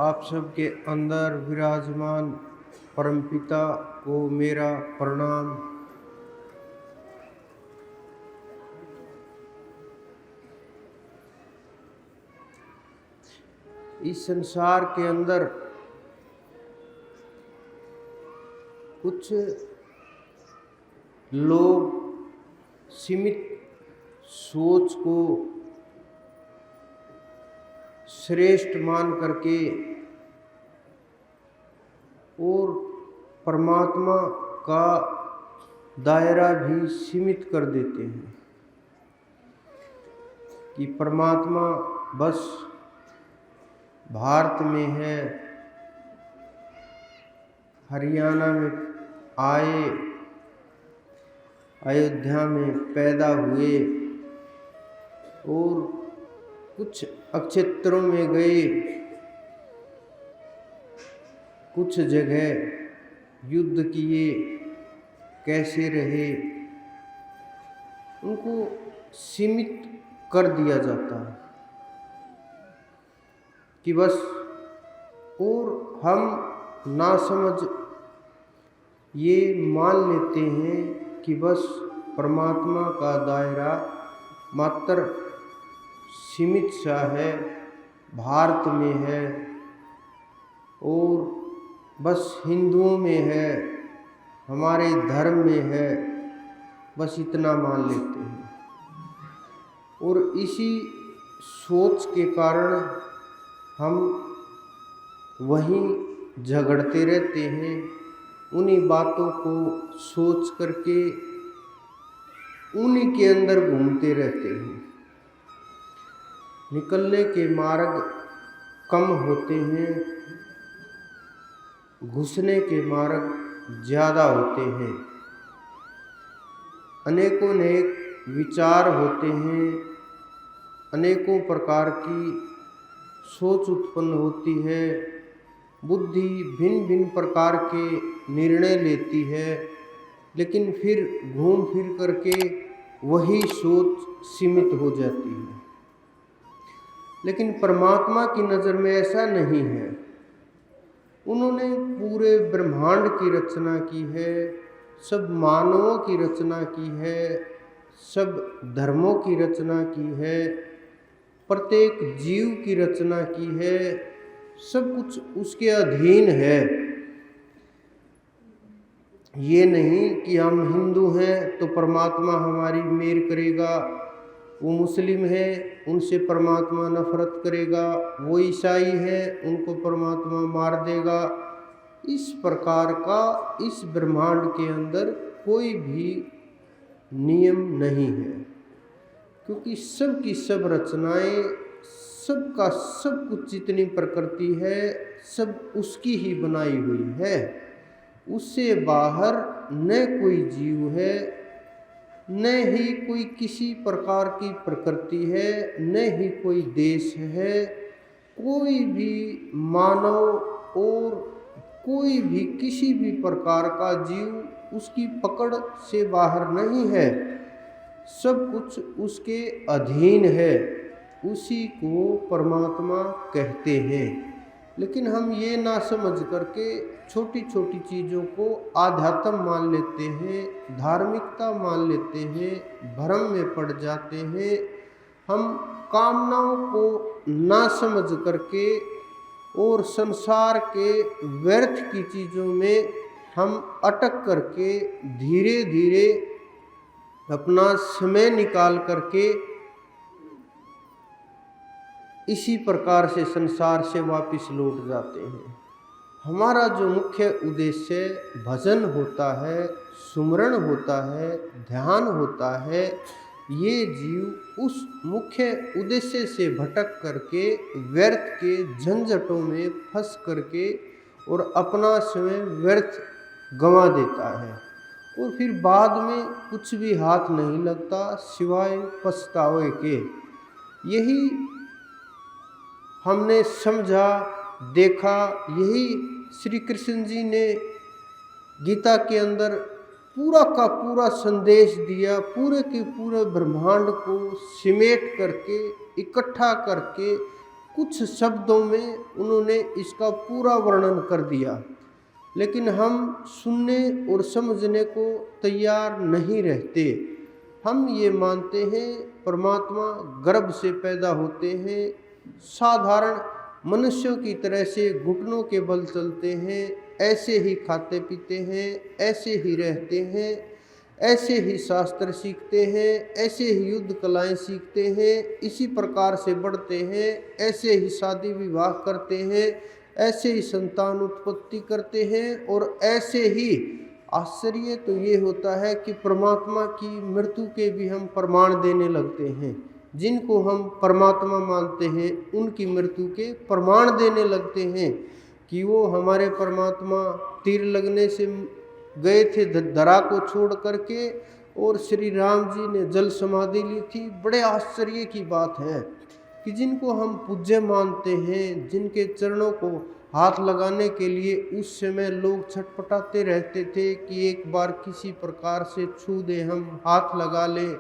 आप सबके अंदर विराजमान परमपिता को मेरा प्रणाम। इस संसार के अंदर कुछ लोग सीमित सोच को श्रेष्ठ मान करके और परमात्मा का दायरा भी सीमित कर देते हैं कि परमात्मा बस भारत में है, हरियाणा में आए, अयोध्या में पैदा हुए और कुछ अक्षेत्रों में गए, कुछ जगह युद्ध किए, कैसे रहे, उनको सीमित कर दिया जाता है कि बस। और हम नासमझ ये मान लेते हैं कि बस परमात्मा का दायरा मात्र सीमित सा है, भारत में है और बस हिंदुओं में है, हमारे धर्म में है, बस इतना मान लेते हैं। और इसी सोच के कारण हम वहीं झगड़ते रहते हैं, उन्हीं बातों को सोच करके उन्हीं के अंदर घूमते रहते हैं। निकलने के मार्ग कम होते हैं, घुसने के मार्ग ज़्यादा होते हैं। अनेकों अनेक विचार होते हैं, अनेकों प्रकार की सोच उत्पन्न होती है, बुद्धि भिन्न भिन्न प्रकार के निर्णय लेती है, लेकिन फिर घूम फिर करके वही सोच सीमित हो जाती है। लेकिन परमात्मा की नज़र में ऐसा नहीं है। उन्होंने पूरे ब्रह्मांड की रचना की है, सब मानवों की रचना की है, सब धर्मों की रचना की है, प्रत्येक जीव की रचना की है, सब कुछ उसके अधीन है। ये नहीं कि हम हिंदू हैं तो परमात्मा हमारी मेर करेगा, वो मुस्लिम है उनसे परमात्मा नफरत करेगा, वो ईसाई है उनको परमात्मा मार देगा। इस प्रकार का इस ब्रह्मांड के अंदर कोई भी नियम नहीं है, क्योंकि सब की सब रचनाएं, सबका सब कुछ जितनी प्रकृति है सब उसकी ही बनाई हुई है। उससे बाहर न कोई जीव है, न ही कोई किसी प्रकार की प्रकृति है, न ही कोई देश है। कोई भी मानव और कोई भी किसी भी प्रकार का जीव उसकी पकड़ से बाहर नहीं है, सब कुछ उसके अधीन है, उसी को परमात्मा कहते हैं। लेकिन हम ये ना समझ करके छोटी छोटी चीज़ों को आध्यात्म मान लेते हैं, धार्मिकता मान लेते हैं, भ्रम में पड़ जाते हैं। हम कामनाओं को ना समझ करके और संसार के व्यर्थ की चीज़ों में हम अटक करके धीरे धीरे अपना समय निकाल करके इसी प्रकार से संसार से वापस लौट जाते हैं। हमारा जो मुख्य उद्देश्य भजन होता है, सुमरण होता है, ध्यान होता है, ये जीव उस मुख्य उद्देश्य से भटक करके व्यर्थ के झंझटों में फंस करके और अपना समय व्यर्थ गंवा देता है और फिर बाद में कुछ भी हाथ नहीं लगता सिवाय पछतावे के। यही हमने समझा, देखा, यही श्री कृष्ण जी ने गीता के अंदर पूरा का पूरा संदेश दिया, पूरे के पूरे ब्रह्मांड को सिमेट करके इकट्ठा करके कुछ शब्दों में उन्होंने इसका पूरा वर्णन कर दिया, लेकिन हम सुनने और समझने को तैयार नहीं रहते। हम ये मानते हैं परमात्मा गर्भ से पैदा होते हैं, साधारण मनुष्यों की तरह से घुटनों के बल चलते हैं, ऐसे ही खाते पीते हैं, ऐसे ही रहते हैं, ऐसे ही शास्त्र सीखते हैं, ऐसे ही युद्ध कलाएं सीखते हैं, इसी प्रकार से बढ़ते हैं, ऐसे ही शादी विवाह करते हैं, ऐसे ही संतान उत्पत्ति करते हैं, और ऐसे ही आश्चर्य तो ये होता है कि परमात्मा की मृत्यु के भी हम प्रमाण देने लगते हैं। जिनको हम परमात्मा मानते हैं उनकी मृत्यु के प्रमाण देने लगते हैं कि वो हमारे परमात्मा तीर लगने से गए थे धरा को छोड़ करके, और श्री राम जी ने जल समाधि ली थी। बड़े आश्चर्य की बात है कि जिनको हम पूज्य मानते हैं, जिनके चरणों को हाथ लगाने के लिए उस समय लोग छटपटाते रहते थे कि एक बार किसी प्रकार से छू दे, हम हाथ लगा लें,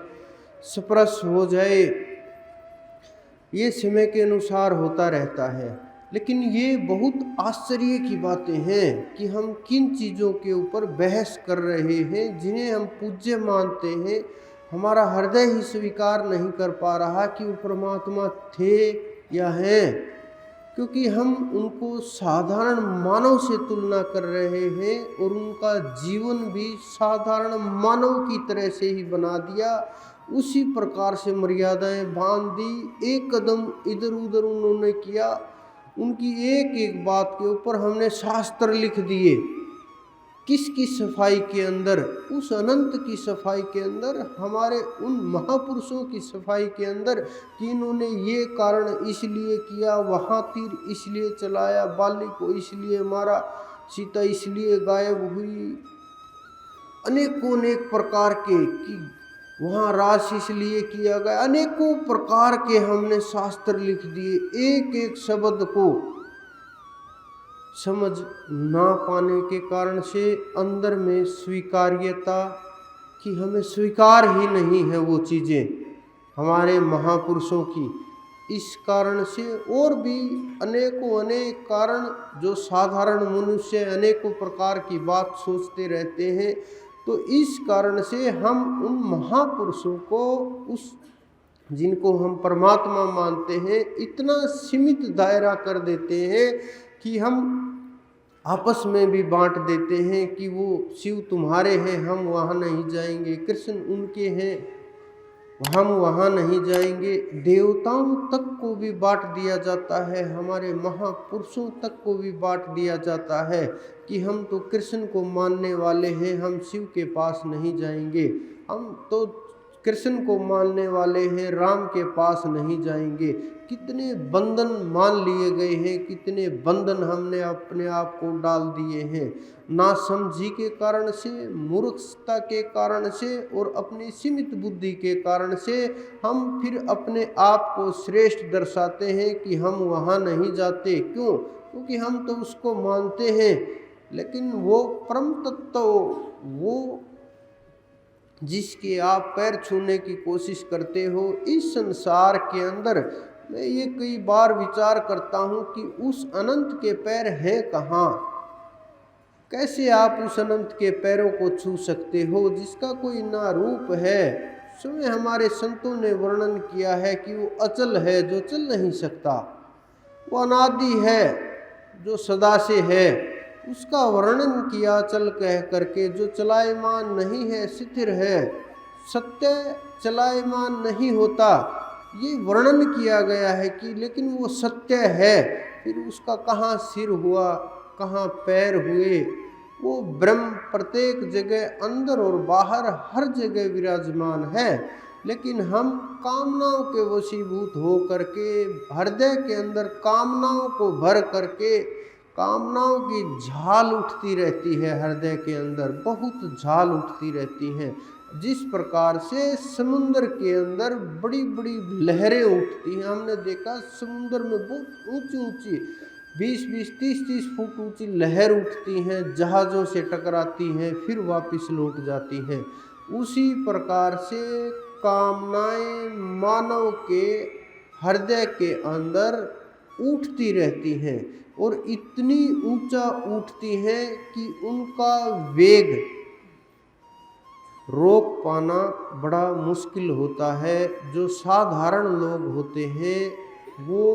स्पर्श हो जाए, ये समय के अनुसार होता रहता है। लेकिन ये बहुत आश्चर्य की बातें हैं कि हम किन चीज़ों के ऊपर बहस कर रहे हैं, जिन्हें हम पूज्य मानते हैं। हमारा हृदय ही स्वीकार नहीं कर पा रहा कि वो परमात्मा थे या हैं, क्योंकि हम उनको साधारण मानव से तुलना कर रहे हैं और उनका जीवन भी साधारण मानव की तरह से ही बना दिया। उसी प्रकार से मर्यादाएं बांध दी, एक कदम इधर उधर उन्होंने किया। उनकी एक एक बात के ऊपर हमने शास्त्र लिख दिए। किसकी सफाई के अंदर? उस अनंत की सफाई के अंदर, हमारे उन महापुरुषों की सफाई के अंदर कि इन्होंने ये कारण इसलिए किया, वहाँ तीर इसलिए चलाया, बाली को इसलिए मारा, सीता इसलिए गायब हुई, अनेकों अनेक प्रकार के कि वहाँ राज इसलिए किया गया, अनेकों प्रकार के हमने शास्त्र लिख दिए। एक एक शब्द को समझ ना पाने के कारण से अंदर में स्वीकार्यता कि हमें स्वीकार ही नहीं है वो चीज़ें हमारे महापुरुषों की। इस कारण से और भी अनेकों अनेक कारण जो साधारण मनुष्य अनेकों प्रकार की बात सोचते रहते हैं। तो इस कारण से हम उन महापुरुषों को, उस जिनको हम परमात्मा मानते हैं, इतना सीमित दायरा कर देते हैं कि हम आपस में भी बांट देते हैं कि वो शिव तुम्हारे हैं, हम वहाँ नहीं जाएंगे, कृष्ण उनके हैं, हम वहाँ नहीं जाएंगे। देवताओं तक को भी बांट दिया जाता है, हमारे महापुरुषों तक को भी बांट दिया जाता है कि हम तो कृष्ण को मानने वाले हैं, हम शिव के पास नहीं जाएंगे। हम तो कृष्ण को मानने वाले हैं, राम के पास नहीं जाएंगे। कितने बंधन मान लिए गए हैं, कितने बंधन हमने अपने आप को डाल दिए हैं, ना समझी के कारण से, मूर्खता के कारण से और अपनी सीमित बुद्धि के कारण से हम फिर अपने आप को श्रेष्ठ दर्शाते हैं कि हम वहाँ नहीं जाते। क्यों? क्योंकि हम तो उसको मानते हैं, लेकिन वो परम तत्व, वो जिसके आप पैर छूने की कोशिश करते हो, इस संसार के अंदर मैं ये कई बार विचार करता हूँ कि उस अनंत के पैर हैं कहाँ? कैसे आप उस अनंत के पैरों को छू सकते हो जिसका कोई ना रूप है? स्वयं हमारे संतों ने वर्णन किया है कि वो अचल है जो चल नहीं सकता, वो अनादि है जो सदा से है, उसका वर्णन किया चल कह करके, जो चलायमान नहीं है, स्थिर है, सत्य चलायमान नहीं होता, ये वर्णन किया गया है कि लेकिन वो सत्य है। फिर उसका कहाँ सिर हुआ, कहाँ पैर हुए? वो ब्रह्म प्रत्येक जगह अंदर और बाहर हर जगह विराजमान है, लेकिन हम कामनाओं के वशीभूत हो करके, हृदय के अंदर कामनाओं को भर करके, कामनाओं की झाल उठती रहती है, हृदय के अंदर बहुत झाल उठती रहती हैं। जिस प्रकार से समुद्र के अंदर बड़ी बड़ी लहरें उठती हैं, हमने देखा समुद्र में बहुत ऊंची ऊंची 20-20, 30-30 फुट ऊंची लहर उठती हैं, जहाज़ों से टकराती हैं, फिर वापस लौट जाती हैं। उसी प्रकार से कामनाएं मानव के हृदय के अंदर उठती रहती हैं और इतनी ऊंचा उठती हैं कि उनका वेग रोक पाना बड़ा मुश्किल होता है। जो साधारण लोग होते हैं वो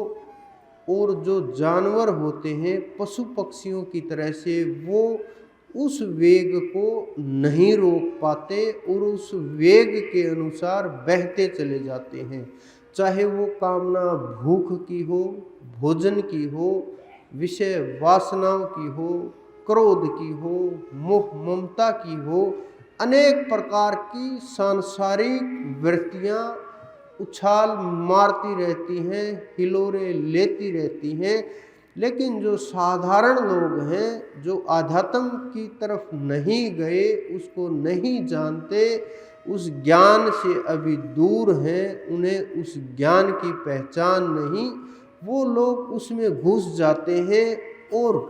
और जो जानवर होते हैं पशु पक्षियों की तरह से, वो उस वेग को नहीं रोक पाते और उस वेग के अनुसार बहते चले जाते हैं। चाहे वो कामना भूख की हो, भोजन की हो, विषय वासनाओं की हो, क्रोध की हो, मोह ममता की हो, अनेक प्रकार की सांसारिक वृत्तियाँ उछाल मारती रहती हैं, हिलोरे लेती रहती हैं। लेकिन जो साधारण लोग हैं, जो आध्यात्म की तरफ नहीं गए, उसको नहीं जानते, उस ज्ञान से अभी दूर हैं, उन्हें उस ज्ञान की पहचान नहीं, वो लोग उसमें घुस जाते हैं और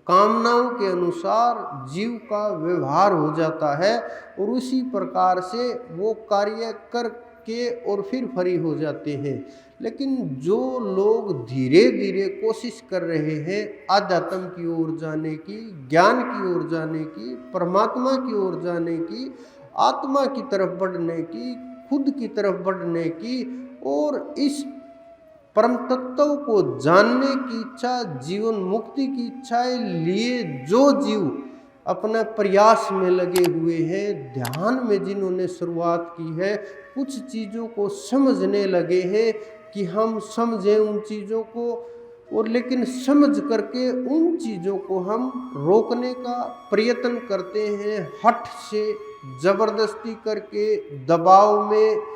कामनाओं के अनुसार जीव का व्यवहार हो जाता है और उसी प्रकार से वो कार्य करके और फिर फ्री हो जाते हैं। लेकिन जो लोग धीरे धीरे कोशिश कर रहे हैं आध्यात्म की ओर जाने की, ज्ञान की ओर जाने की, परमात्मा की ओर जाने की, आत्मा की तरफ बढ़ने की, खुद की तरफ बढ़ने की और इस परम तत्व को जानने की इच्छा, जीवन मुक्ति की इच्छाएं लिए जो जीव अपना प्रयास में लगे हुए हैं, ध्यान में जिन्होंने शुरुआत की है, कुछ चीज़ों को समझने लगे हैं कि हम समझें उन चीज़ों को, और लेकिन समझ करके उन चीज़ों को हम रोकने का प्रयत्न करते हैं, हठ से, जबरदस्ती करके, दबाव में,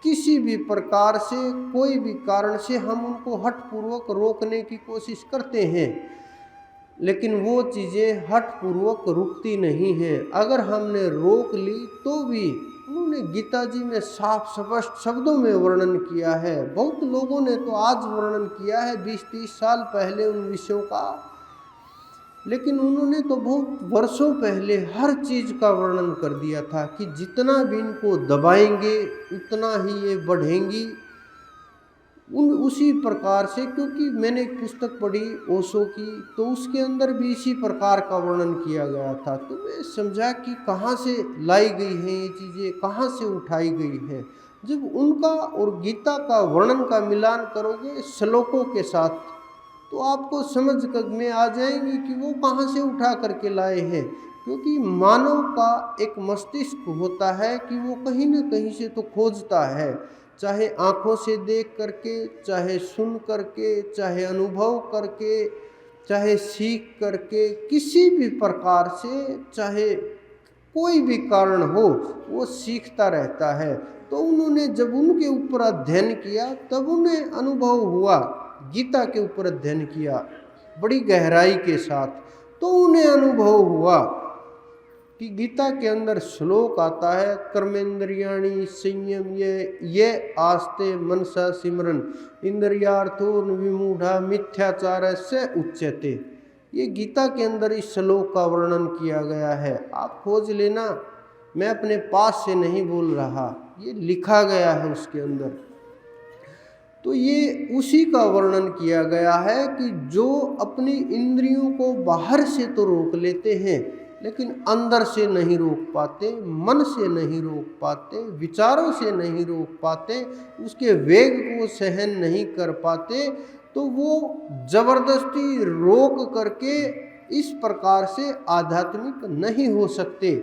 किसी भी प्रकार से, कोई भी कारण से हम उनको हठपूर्वक रोकने की कोशिश करते हैं। लेकिन वो चीज़ें हठपूर्वक रुकती नहीं हैं। अगर हमने रोक ली तो भी, उन्होंने गीता जी में साफ स्पष्ट शब्दों में वर्णन किया है। बहुत लोगों ने तो आज वर्णन किया है 20-30 साल पहले उन विषयों का, लेकिन उन्होंने तो बहुत वर्षों पहले हर चीज़ का वर्णन कर दिया था कि जितना भी इनको दबाएंगे उतना ही ये बढ़ेंगी। उसी प्रकार से, क्योंकि मैंने एक पुस्तक पढ़ी ओशो की, तो उसके अंदर भी इसी प्रकार का वर्णन किया गया था। तो मैं समझा कि कहाँ से लाई गई हैं ये चीज़ें, कहाँ से उठाई गई हैं। जब उनका और गीता का वर्णन का मिलान करोगे श्लोकों के साथ, तो आपको समझ में आ जाएंगी कि वो कहाँ से उठा करके लाए हैं। क्योंकि मानव का एक मस्तिष्क होता है कि वो कहीं न कहीं से तो खोजता है, चाहे आँखों से देख करके, चाहे सुन करके, चाहे अनुभव करके, चाहे सीख करके, किसी भी प्रकार से, चाहे कोई भी कारण हो, वो सीखता रहता है। तो उन्होंने जब उनके ऊपर अध्ययन किया तब उन्हें अनुभव हुआ, गीता के ऊपर अध्ययन किया बड़ी गहराई के साथ, तो उन्हें अनुभव हुआ कि गीता के अंदर श्लोक आता है, कर्मेंद्रियाणि संयम ये आस्ते मनसा सिमरन इंद्रियार्थो विमूढ़ा मिथ्याचार से उच्यते। ये गीता के अंदर इस श्लोक का वर्णन किया गया है। आप खोज लेना, मैं अपने पास से नहीं बोल रहा, ये लिखा गया है उसके अंदर। तो ये उसी का वर्णन किया गया है कि जो अपनी इंद्रियों को बाहर से तो रोक लेते हैं, लेकिन अंदर से नहीं रोक पाते, मन से नहीं रोक पाते, विचारों से नहीं रोक पाते, उसके वेग को सहन नहीं कर पाते, तो वो जबरदस्ती रोक करके इस प्रकार से आध्यात्मिक नहीं हो सकते।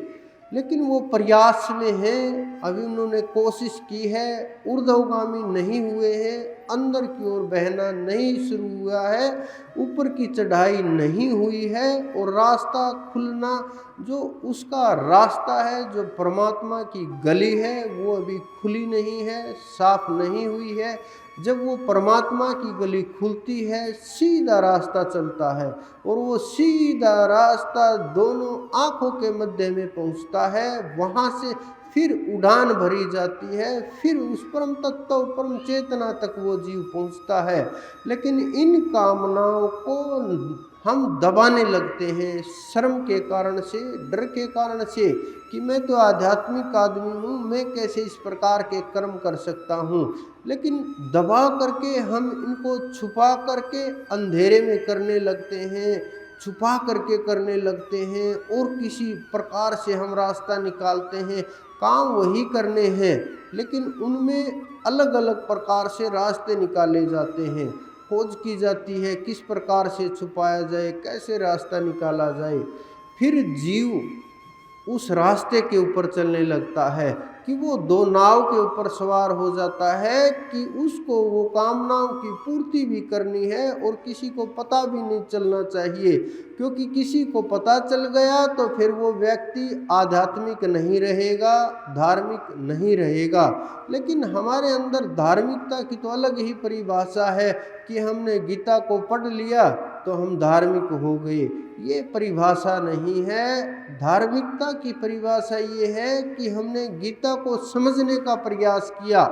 लेकिन वो प्रयास में हैं, अभी उन्होंने कोशिश की है, ऊर्ध्वगामी नहीं हुए हैं, अंदर की ओर बहना नहीं शुरू हुआ है, ऊपर की चढ़ाई नहीं हुई है, और रास्ता खुलना, जो उसका रास्ता है, जो परमात्मा की गली है, वो अभी खुली नहीं है, साफ नहीं हुई है। जब वो परमात्मा की गली खुलती है, सीधा रास्ता चलता है, और वो सीधा रास्ता दोनों आँखों के मध्य में पहुँचता है, वहाँ से फिर उड़ान भरी जाती है, फिर उस परम तत्व परम चेतना तक वो जीव पहुंचता है। लेकिन इन कामनाओं को हम दबाने लगते हैं शर्म के कारण से, डर के कारण से, कि मैं तो आध्यात्मिक आदमी हूँ, मैं कैसे इस प्रकार के कर्म कर सकता हूँ। लेकिन दबा करके हम इनको छुपा करके अंधेरे में करने लगते हैं, छुपा करके करने लगते हैं, और किसी प्रकार से हम रास्ता निकालते हैं। काम वही करने हैं, लेकिन उनमें अलग अलग प्रकार से रास्ते निकाले जाते हैं। खोज की जाती है किस प्रकार से छुपाया जाए, कैसे रास्ता निकाला जाए। फिर जीव उस रास्ते के ऊपर चलने लगता है कि वो दो नाव के ऊपर सवार हो जाता है कि उसको वो कामनाओं की पूर्ति भी करनी है, और किसी को पता भी नहीं चलना चाहिए, क्योंकि किसी को पता चल गया तो फिर वो व्यक्ति आध्यात्मिक नहीं रहेगा, धार्मिक नहीं रहेगा। लेकिन हमारे अंदर धार्मिकता की तो अलग ही परिभाषा है कि हमने गीता को पढ़ लिया तो हम धार्मिक हो गए। ये परिभाषा नहीं है। धार्मिकता की परिभाषा ये है कि हमने गीता को समझने का प्रयास किया,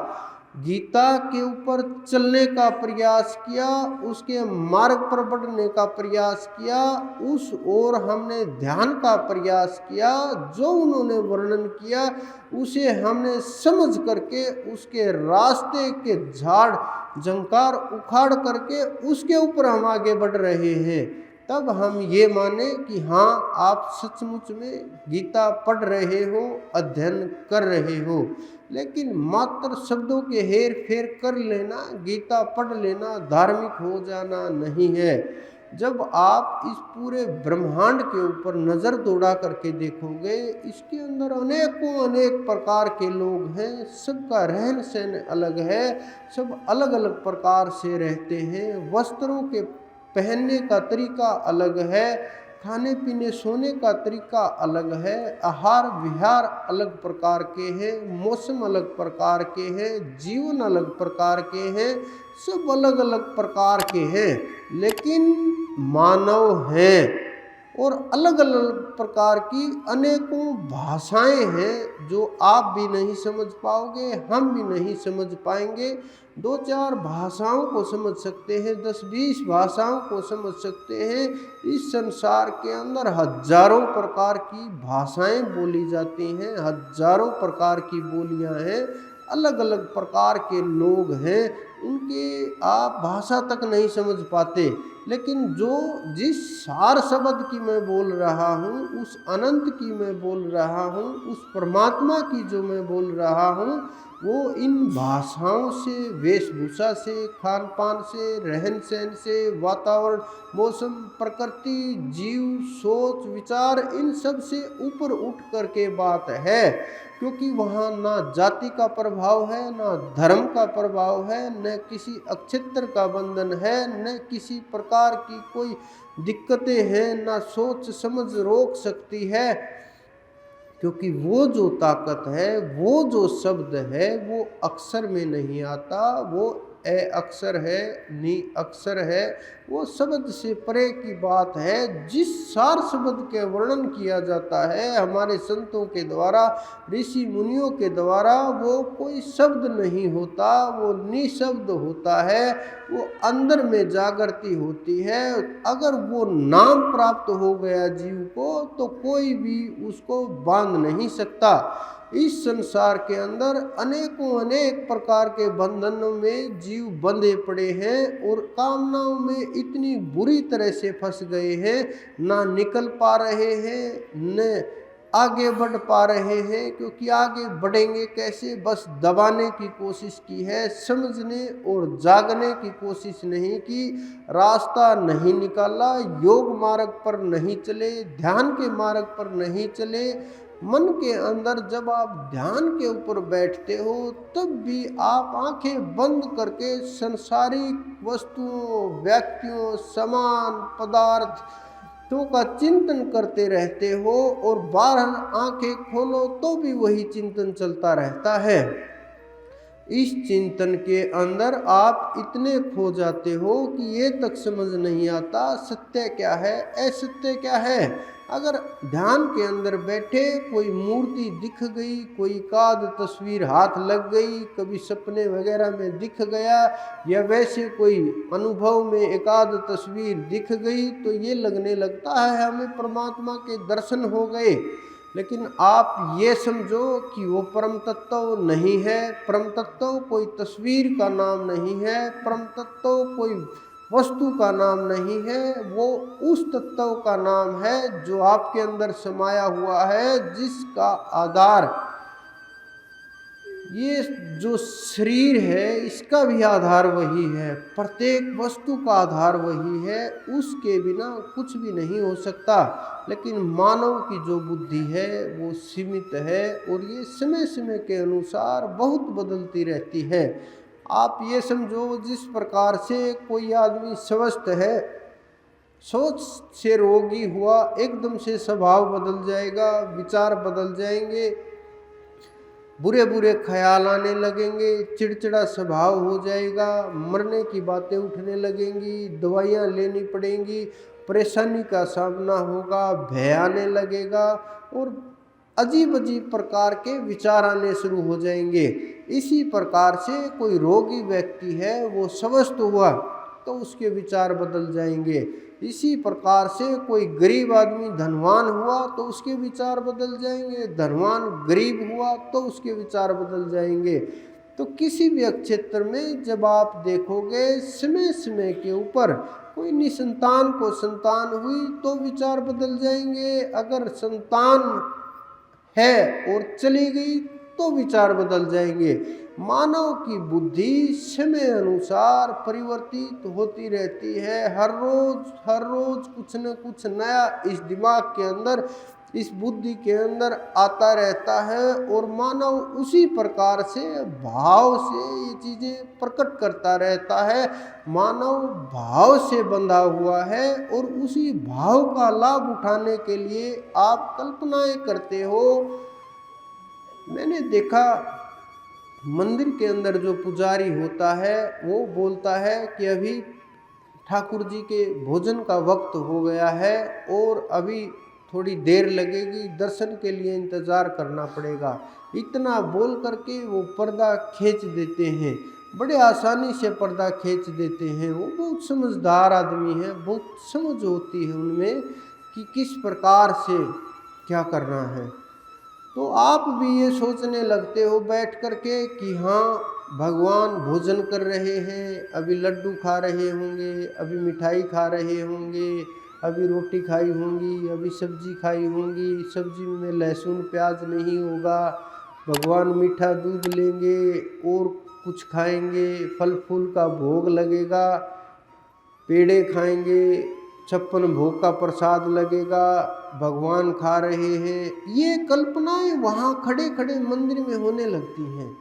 गीता के ऊपर चलने का प्रयास किया, उसके मार्ग पर बढ़ने का प्रयास किया, उस ओर हमने ध्यान का प्रयास किया। जो उन्होंने वर्णन किया उसे हमने समझ करके उसके रास्ते के झाड़ झंकार उखाड़ करके उसके ऊपर हम आगे बढ़ रहे हैं। तब हम ये माने कि हाँ, आप सचमुच में गीता पढ़ रहे हो, अध्ययन कर रहे हो। लेकिन मात्र शब्दों के हेर फेर कर लेना, गीता पढ़ लेना, धार्मिक हो जाना नहीं है। जब आप इस पूरे ब्रह्मांड के ऊपर नज़र दौड़ा करके देखोगे, इसके अंदर अनेकों अनेक प्रकार के लोग हैं, सबका रहन सहन अलग है, सब अलग अलग प्रकार से रहते हैं। वस्त्रों के पहनने का तरीका अलग है, खाने पीने सोने का तरीका अलग है, आहार विहार अलग प्रकार के हैं, मौसम अलग प्रकार के हैं, जीवन अलग प्रकार के हैं, सब अलग अलग प्रकार के हैं। लेकिन मानव हैं, और अलग अलग प्रकार की अनेकों भाषाएं हैं जो आप भी नहीं समझ पाओगे, हम भी नहीं समझ पाएंगे। 2-4 भाषाओं को समझ सकते हैं, 10-20 भाषाओं को समझ सकते हैं। इस संसार के अंदर हजारों प्रकार की भाषाएं बोली जाती हैं, हजारों प्रकार की बोलियां हैं, अलग अलग प्रकार के लोग हैं, उनके आप भाषा तक नहीं समझ पाते। लेकिन जिस सार शब्द की मैं बोल रहा हूँ, उस अनंत की मैं बोल रहा हूँ, उस परमात्मा की जो मैं बोल रहा हूँ, वो इन भाषाओं से, वेशभूषा से, खान पान से, रहन सहन से, वातावरण, मौसम, प्रकृति, जीव, सोच, विचार, इन सब से ऊपर उठ करके बात है। क्योंकि वहाँ ना जाति का प्रभाव है, ना धर्म का प्रभाव है, न किसी अक्षेत्र का बंधन है, न किसी प्रकार की कोई दिक्कतें हैं, ना सोच समझ रोक सकती है। क्योंकि वो जो ताकत है, वो जो शब्द है, वो अक्षर में नहीं आता, वो ए अक्षर है, नी अक्षर है, वो शब्द से परे की बात है। जिस सार शब्द के वर्णन किया जाता है हमारे संतों के द्वारा, ऋषि मुनियों के द्वारा, वो कोई शब्द नहीं होता, वो निशब्द होता है, वो अंदर में जागृति होती है। अगर वो नाम प्राप्त हो गया जीव को तो कोई भी उसको बांध नहीं सकता। इस संसार के अंदर अनेकों अनेक प्रकार के बंधनों में जीव बंधे पड़े हैं, और कामनाओं में इतनी बुरी तरह से फंस गए हैं, ना निकल पा रहे हैं, न आगे बढ़ पा रहे हैं। क्योंकि आगे बढ़ेंगे कैसे, बस दबाने की कोशिश की है, समझने और जागने की कोशिश नहीं की, रास्ता नहीं निकाला, योग मार्ग पर नहीं चले, ध्यान के मार्ग पर नहीं चले। मन के अंदर जब आप ध्यान के ऊपर बैठते हो तब भी आप आंखें बंद करके संसारिक वस्तुओं, व्यक्तियों, सामान, पदार्थों का चिंतन करते रहते हो, और बाहर आंखें खोलो तो भी वही चिंतन चलता रहता है। इस चिंतन के अंदर आप इतने खो जाते हो कि ये तक समझ नहीं आता सत्य क्या है, असत्य क्या है। अगर ध्यान के अंदर बैठे कोई मूर्ति दिख गई, कोई एकाध तस्वीर हाथ लग गई, कभी सपने वगैरह में दिख गया, या वैसे कोई अनुभव में एकाध तस्वीर दिख गई, तो ये लगने लगता है हमें परमात्मा के दर्शन हो गए। लेकिन आप ये समझो कि वो परम तत्व नहीं है। परम तत्व कोई तस्वीर का नाम नहीं है, परम तत्व कोई वस्तु का नाम नहीं है, वो उस तत्व का नाम है जो आपके अंदर समाया हुआ है, जिसका आधार ये जो शरीर है इसका भी आधार वही है, प्रत्येक वस्तु का आधार वही है, उसके बिना कुछ भी नहीं हो सकता। लेकिन मानव की जो बुद्धि है वो सीमित है और ये समय समय के अनुसार बहुत बदलती रहती है। आप ये समझो, जिस प्रकार से कोई आदमी स्वस्थ है, सोच से रोगी हुआ, एकदम से स्वभाव बदल जाएगा, विचार बदल जाएंगे, बुरे बुरे ख्याल आने लगेंगे, चिड़चिड़ा स्वभाव हो जाएगा, मरने की बातें उठने लगेंगी, दवाइयाँ लेनी पड़ेंगी, परेशानी का सामना होगा, भय आने लगेगा और अजीब अजीब प्रकार के विचार आने शुरू हो जाएंगे। इसी प्रकार से कोई रोगी व्यक्ति है, वो स्वस्थ हुआ तो उसके विचार बदल जाएंगे। इसी प्रकार से कोई गरीब आदमी धनवान हुआ तो उसके विचार बदल जाएंगे, धनवान गरीब हुआ तो उसके विचार बदल जाएंगे। तो किसी भी क्षेत्र में जब आप देखोगे समय समय के ऊपर, कोई निसंतान को संतान हुई तो विचार बदल जाएंगे, अगर संतान है और चली गई तो विचार बदल जाएंगे। मानव की बुद्धि समय अनुसार परिवर्तित होती रहती है। हर रोज कुछ न कुछ नया इस दिमाग के अंदर, इस बुद्धि के अंदर आता रहता है और मानव उसी प्रकार से भाव से ये चीज़ें प्रकट करता रहता है। मानव भाव से बंधा हुआ है और उसी भाव का लाभ उठाने के लिए आप कल्पनाएं करते हो। मैंने देखा मंदिर के अंदर जो पुजारी होता है वो बोलता है कि अभी ठाकुर जी के भोजन का वक्त हो गया है और अभी थोड़ी देर लगेगी, दर्शन के लिए इंतज़ार करना पड़ेगा। इतना बोल करके वो पर्दा खींच देते हैं, बड़े आसानी से पर्दा खींच देते हैं। वो बहुत समझदार आदमी है, बहुत समझ होती है उनमें कि किस प्रकार से क्या करना है। तो आप भी ये सोचने लगते हो बैठ करके कि हाँ भगवान भोजन कर रहे हैं, अभी लड्डू खा रहे होंगे, अभी मिठाई खा रहे होंगे, अभी रोटी खाई होंगी, अभी सब्जी खाई होंगी, सब्जी में लहसुन प्याज नहीं होगा, भगवान मीठा दूध लेंगे और कुछ खाएंगे, फल फूल का भोग लगेगा, पेड़े खाएंगे, 56 भोग का प्रसाद लगेगा, भगवान खा रहे हैं। ये कल्पनाएं वहाँ खड़े खड़े मंदिर में होने लगती हैं।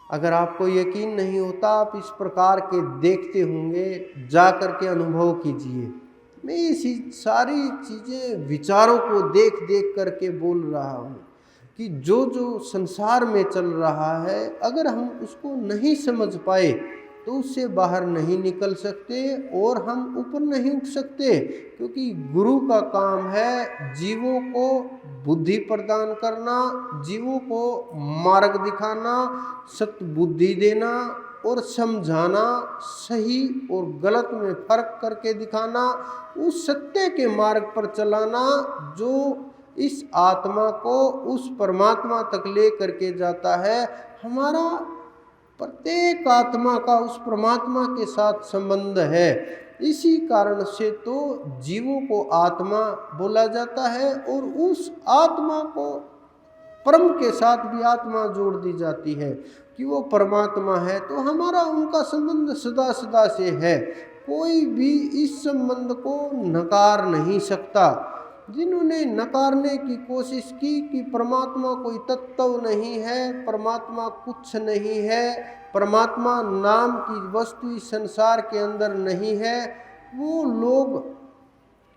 अगर आपको यकीन नहीं होता, आप इस प्रकार के देखते होंगे, जा कर के अनुभव कीजिए। मैं ये सारी चीज़ें विचारों को देख देख करके बोल रहा हूँ कि जो जो संसार में चल रहा है, अगर हम उसको नहीं समझ पाए तो उससे बाहर नहीं निकल सकते और हम ऊपर नहीं उठ सकते। क्योंकि गुरु का काम है जीवों को बुद्धि प्रदान करना, जीवों को मार्ग दिखाना, सत्य बुद्धि देना और समझाना, सही और गलत में फर्क करके दिखाना, उस सत्य के मार्ग पर चलाना जो इस आत्मा को उस परमात्मा तक ले करके जाता है। हमारा प्रत्येक आत्मा का उस परमात्मा के साथ संबंध है। इसी कारण से तो जीवों को आत्मा बोला जाता है और उस आत्मा को परम के साथ भी आत्मा जोड़ दी जाती है कि वो परमात्मा है। तो हमारा उनका संबंध सदा सदा से है, कोई भी इस संबंध को नकार नहीं सकता। जिन्होंने नकारने की कोशिश की कि परमात्मा कोई तत्व नहीं है, परमात्मा कुछ नहीं है, परमात्मा नाम की वस्तु इस संसार के अंदर नहीं है, वो लोग,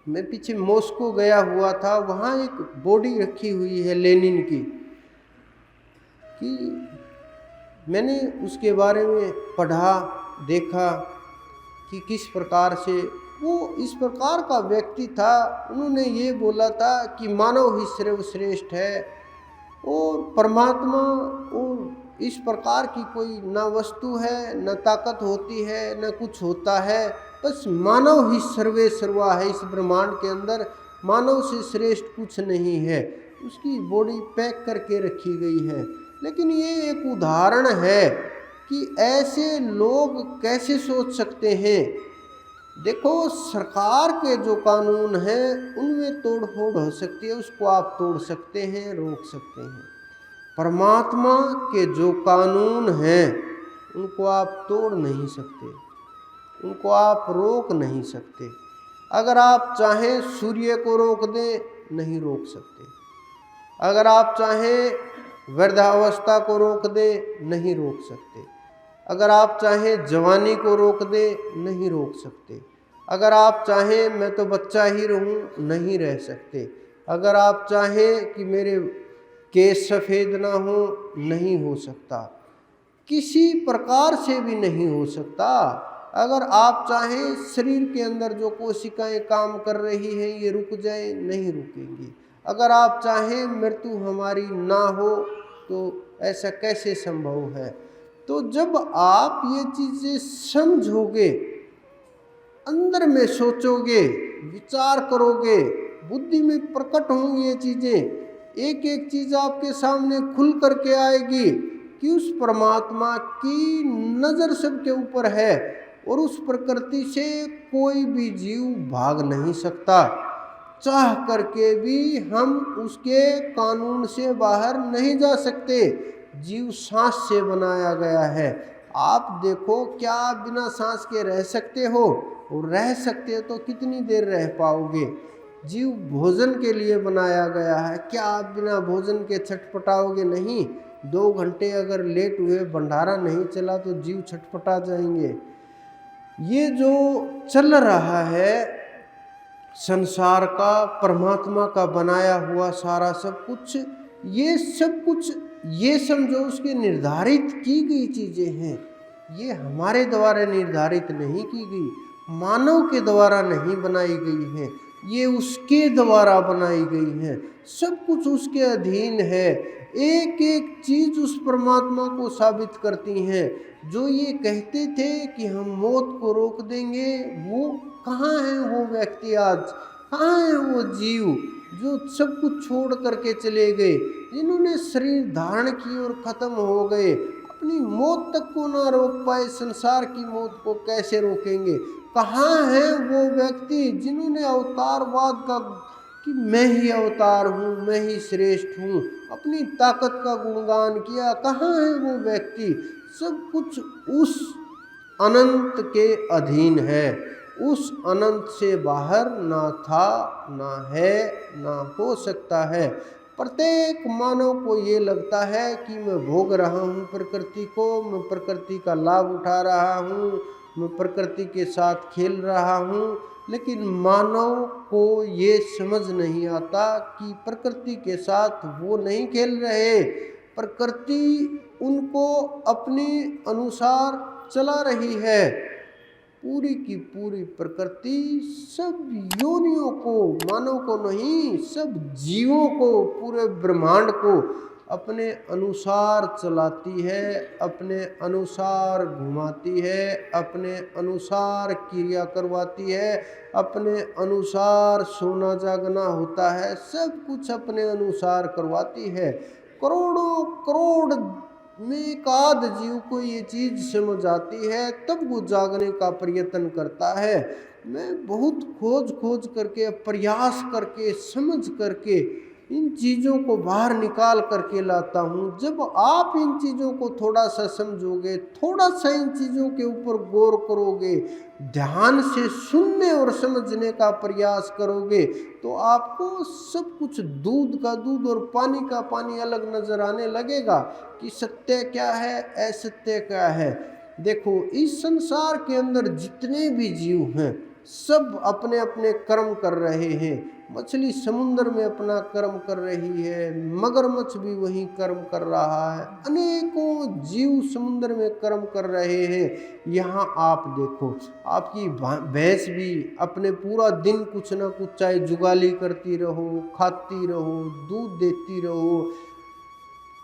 मैं पीछे मॉस्को गया हुआ था, वहाँ एक बॉडी रखी हुई है लेनिन की, कि मैंने उसके बारे में पढ़ा, देखा कि किस प्रकार से वो इस प्रकार का व्यक्ति था। उन्होंने ये बोला था कि मानव ही सर्वश्रेष्ठ है और परमात्मा और इस प्रकार की कोई ना वस्तु है, न ताकत होती है, न कुछ होता है, बस मानव ही सर्वे सर्वा है। इस ब्रह्मांड के अंदर मानव से श्रेष्ठ कुछ नहीं है। उसकी बॉडी पैक करके रखी गई है। लेकिन ये एक उदाहरण है कि ऐसे लोग कैसे सोच सकते हैं। देखो, सरकार के जो कानून हैं उनमें तोड़ फोड़ हो सकती है, उसको आप तोड़ सकते हैं, रोक सकते हैं। परमात्मा के जो कानून हैं उनको आप तोड़ नहीं सकते, उनको आप रोक नहीं सकते। अगर आप चाहें सूर्य को रोक दें, नहीं रोक सकते। अगर आप चाहें वृद्धावस्था को रोक दें, नहीं रोक सकते। अगर आप चाहें जवानी को रोक दें, नहीं रोक सकते। अगर आप चाहें मैं तो बच्चा ही रहूं, नहीं रह सकते। अगर आप चाहें कि मेरे केस सफ़ेद ना हो, नहीं हो सकता, किसी प्रकार से भी नहीं हो सकता। अगर आप चाहें शरीर के अंदर जो कोशिकाएं काम कर रही हैं ये रुक जाए, नहीं रुकेंगी। अगर आप चाहें मृत्यु हमारी ना हो तो ऐसा कैसे संभव है। तो जब आप ये चीज़ें समझोगे, अंदर में सोचोगे, विचार करोगे, बुद्धि में प्रकट होंगी ये चीज़ें, एक एक चीज़ आपके सामने खुल करके आएगी कि उस परमात्मा की नज़र सबके ऊपर है और उस प्रकृति से कोई भी जीव भाग नहीं सकता। चाह करके भी हम उसके कानून से बाहर नहीं जा सकते। जीव सांस से बनाया गया है। आप देखो, क्या आप बिना सांस के रह सकते हो? और रह सकते हो तो कितनी देर रह पाओगे? जीव भोजन के लिए बनाया गया है। क्या आप बिना भोजन के छटपटाओगे? नहीं। 2 घंटे अगर लेट हुए, भंडारा नहीं चला तो जीव छटपटा जाएंगे। ये जो चल रहा है संसार का, परमात्मा का बनाया हुआ सारा सब कुछ, ये सब कुछ ये समझो उसके निर्धारित की गई चीज़ें हैं। ये हमारे द्वारा निर्धारित नहीं की गई, मानव के द्वारा नहीं बनाई गई हैं, ये उसके द्वारा बनाई गई हैं। सब कुछ उसके अधीन है। एक एक चीज़ उस परमात्मा को साबित करती हैं। जो ये कहते थे कि हम मौत को रोक देंगे, वो कहाँ है वो व्यक्ति आज? कहाँ है वो जीव जो सब कुछ छोड़ करके चले गए, जिन्होंने शरीर धारण की और ख़त्म हो गए, अपनी मौत तक को ना रोक पाए, संसार की मौत को कैसे रोकेंगे? कहाँ है वो व्यक्ति जिन्होंने अवतारवाद का कि मैं ही अवतार हूँ, मैं ही श्रेष्ठ हूँ, अपनी ताकत का गुणगान किया? कहाँ है वो व्यक्ति? सब कुछ उस अनंत के अधीन है। उस अनंत से बाहर ना था, ना है, ना हो सकता है। प्रत्येक मानव को ये लगता है कि मैं भोग रहा हूँ प्रकृति को, मैं प्रकृति का लाभ उठा रहा हूँ, मैं प्रकृति के साथ खेल रहा हूँ। लेकिन मानव को ये समझ नहीं आता कि प्रकृति के साथ वो नहीं खेल रहे। प्रकृति उनको अपने अनुसार चला रही है। पूरी की पूरी प्रकृति सब योनियों को, मानव को नहीं, सब जीवों को, पूरे ब्रह्मांड को अपने अनुसार चलाती है, अपने अनुसार घुमाती है, अपने अनुसार क्रिया करवाती है, अपने अनुसार सोना जागना होता है, सब कुछ अपने अनुसार करवाती है। करोड़ों करोड़ में एक आध जीव को ये चीज़ समझ आती है, तब वो जागने का प्रयत्न करता है। मैं बहुत खोज करके, प्रयास करके, समझ करके इन चीज़ों को बाहर निकाल करके लाता हूँ। जब आप इन चीज़ों को थोड़ा सा समझोगे, थोड़ा सा इन चीज़ों के ऊपर गौर करोगे, ध्यान से सुनने और समझने का प्रयास करोगे, तो आपको सब कुछ दूध का दूध और पानी का पानी अलग नज़र आने लगेगा कि सत्य क्या है, असत्य क्या है। देखो, इस संसार के अंदर जितने भी जीव हैं, सब अपने अपने कर्म कर रहे हैं। मछली समुद्र में अपना कर्म कर रही है, मगरमच्छ भी वही कर्म कर रहा है, अनेकों जीव समुद्र में कर्म कर रहे हैं। यहाँ आप देखो, आपकी भैंस भी अपने पूरा दिन कुछ ना कुछ, चाहे जुगाली करती रहो, खाती रहो, दूध देती रहो,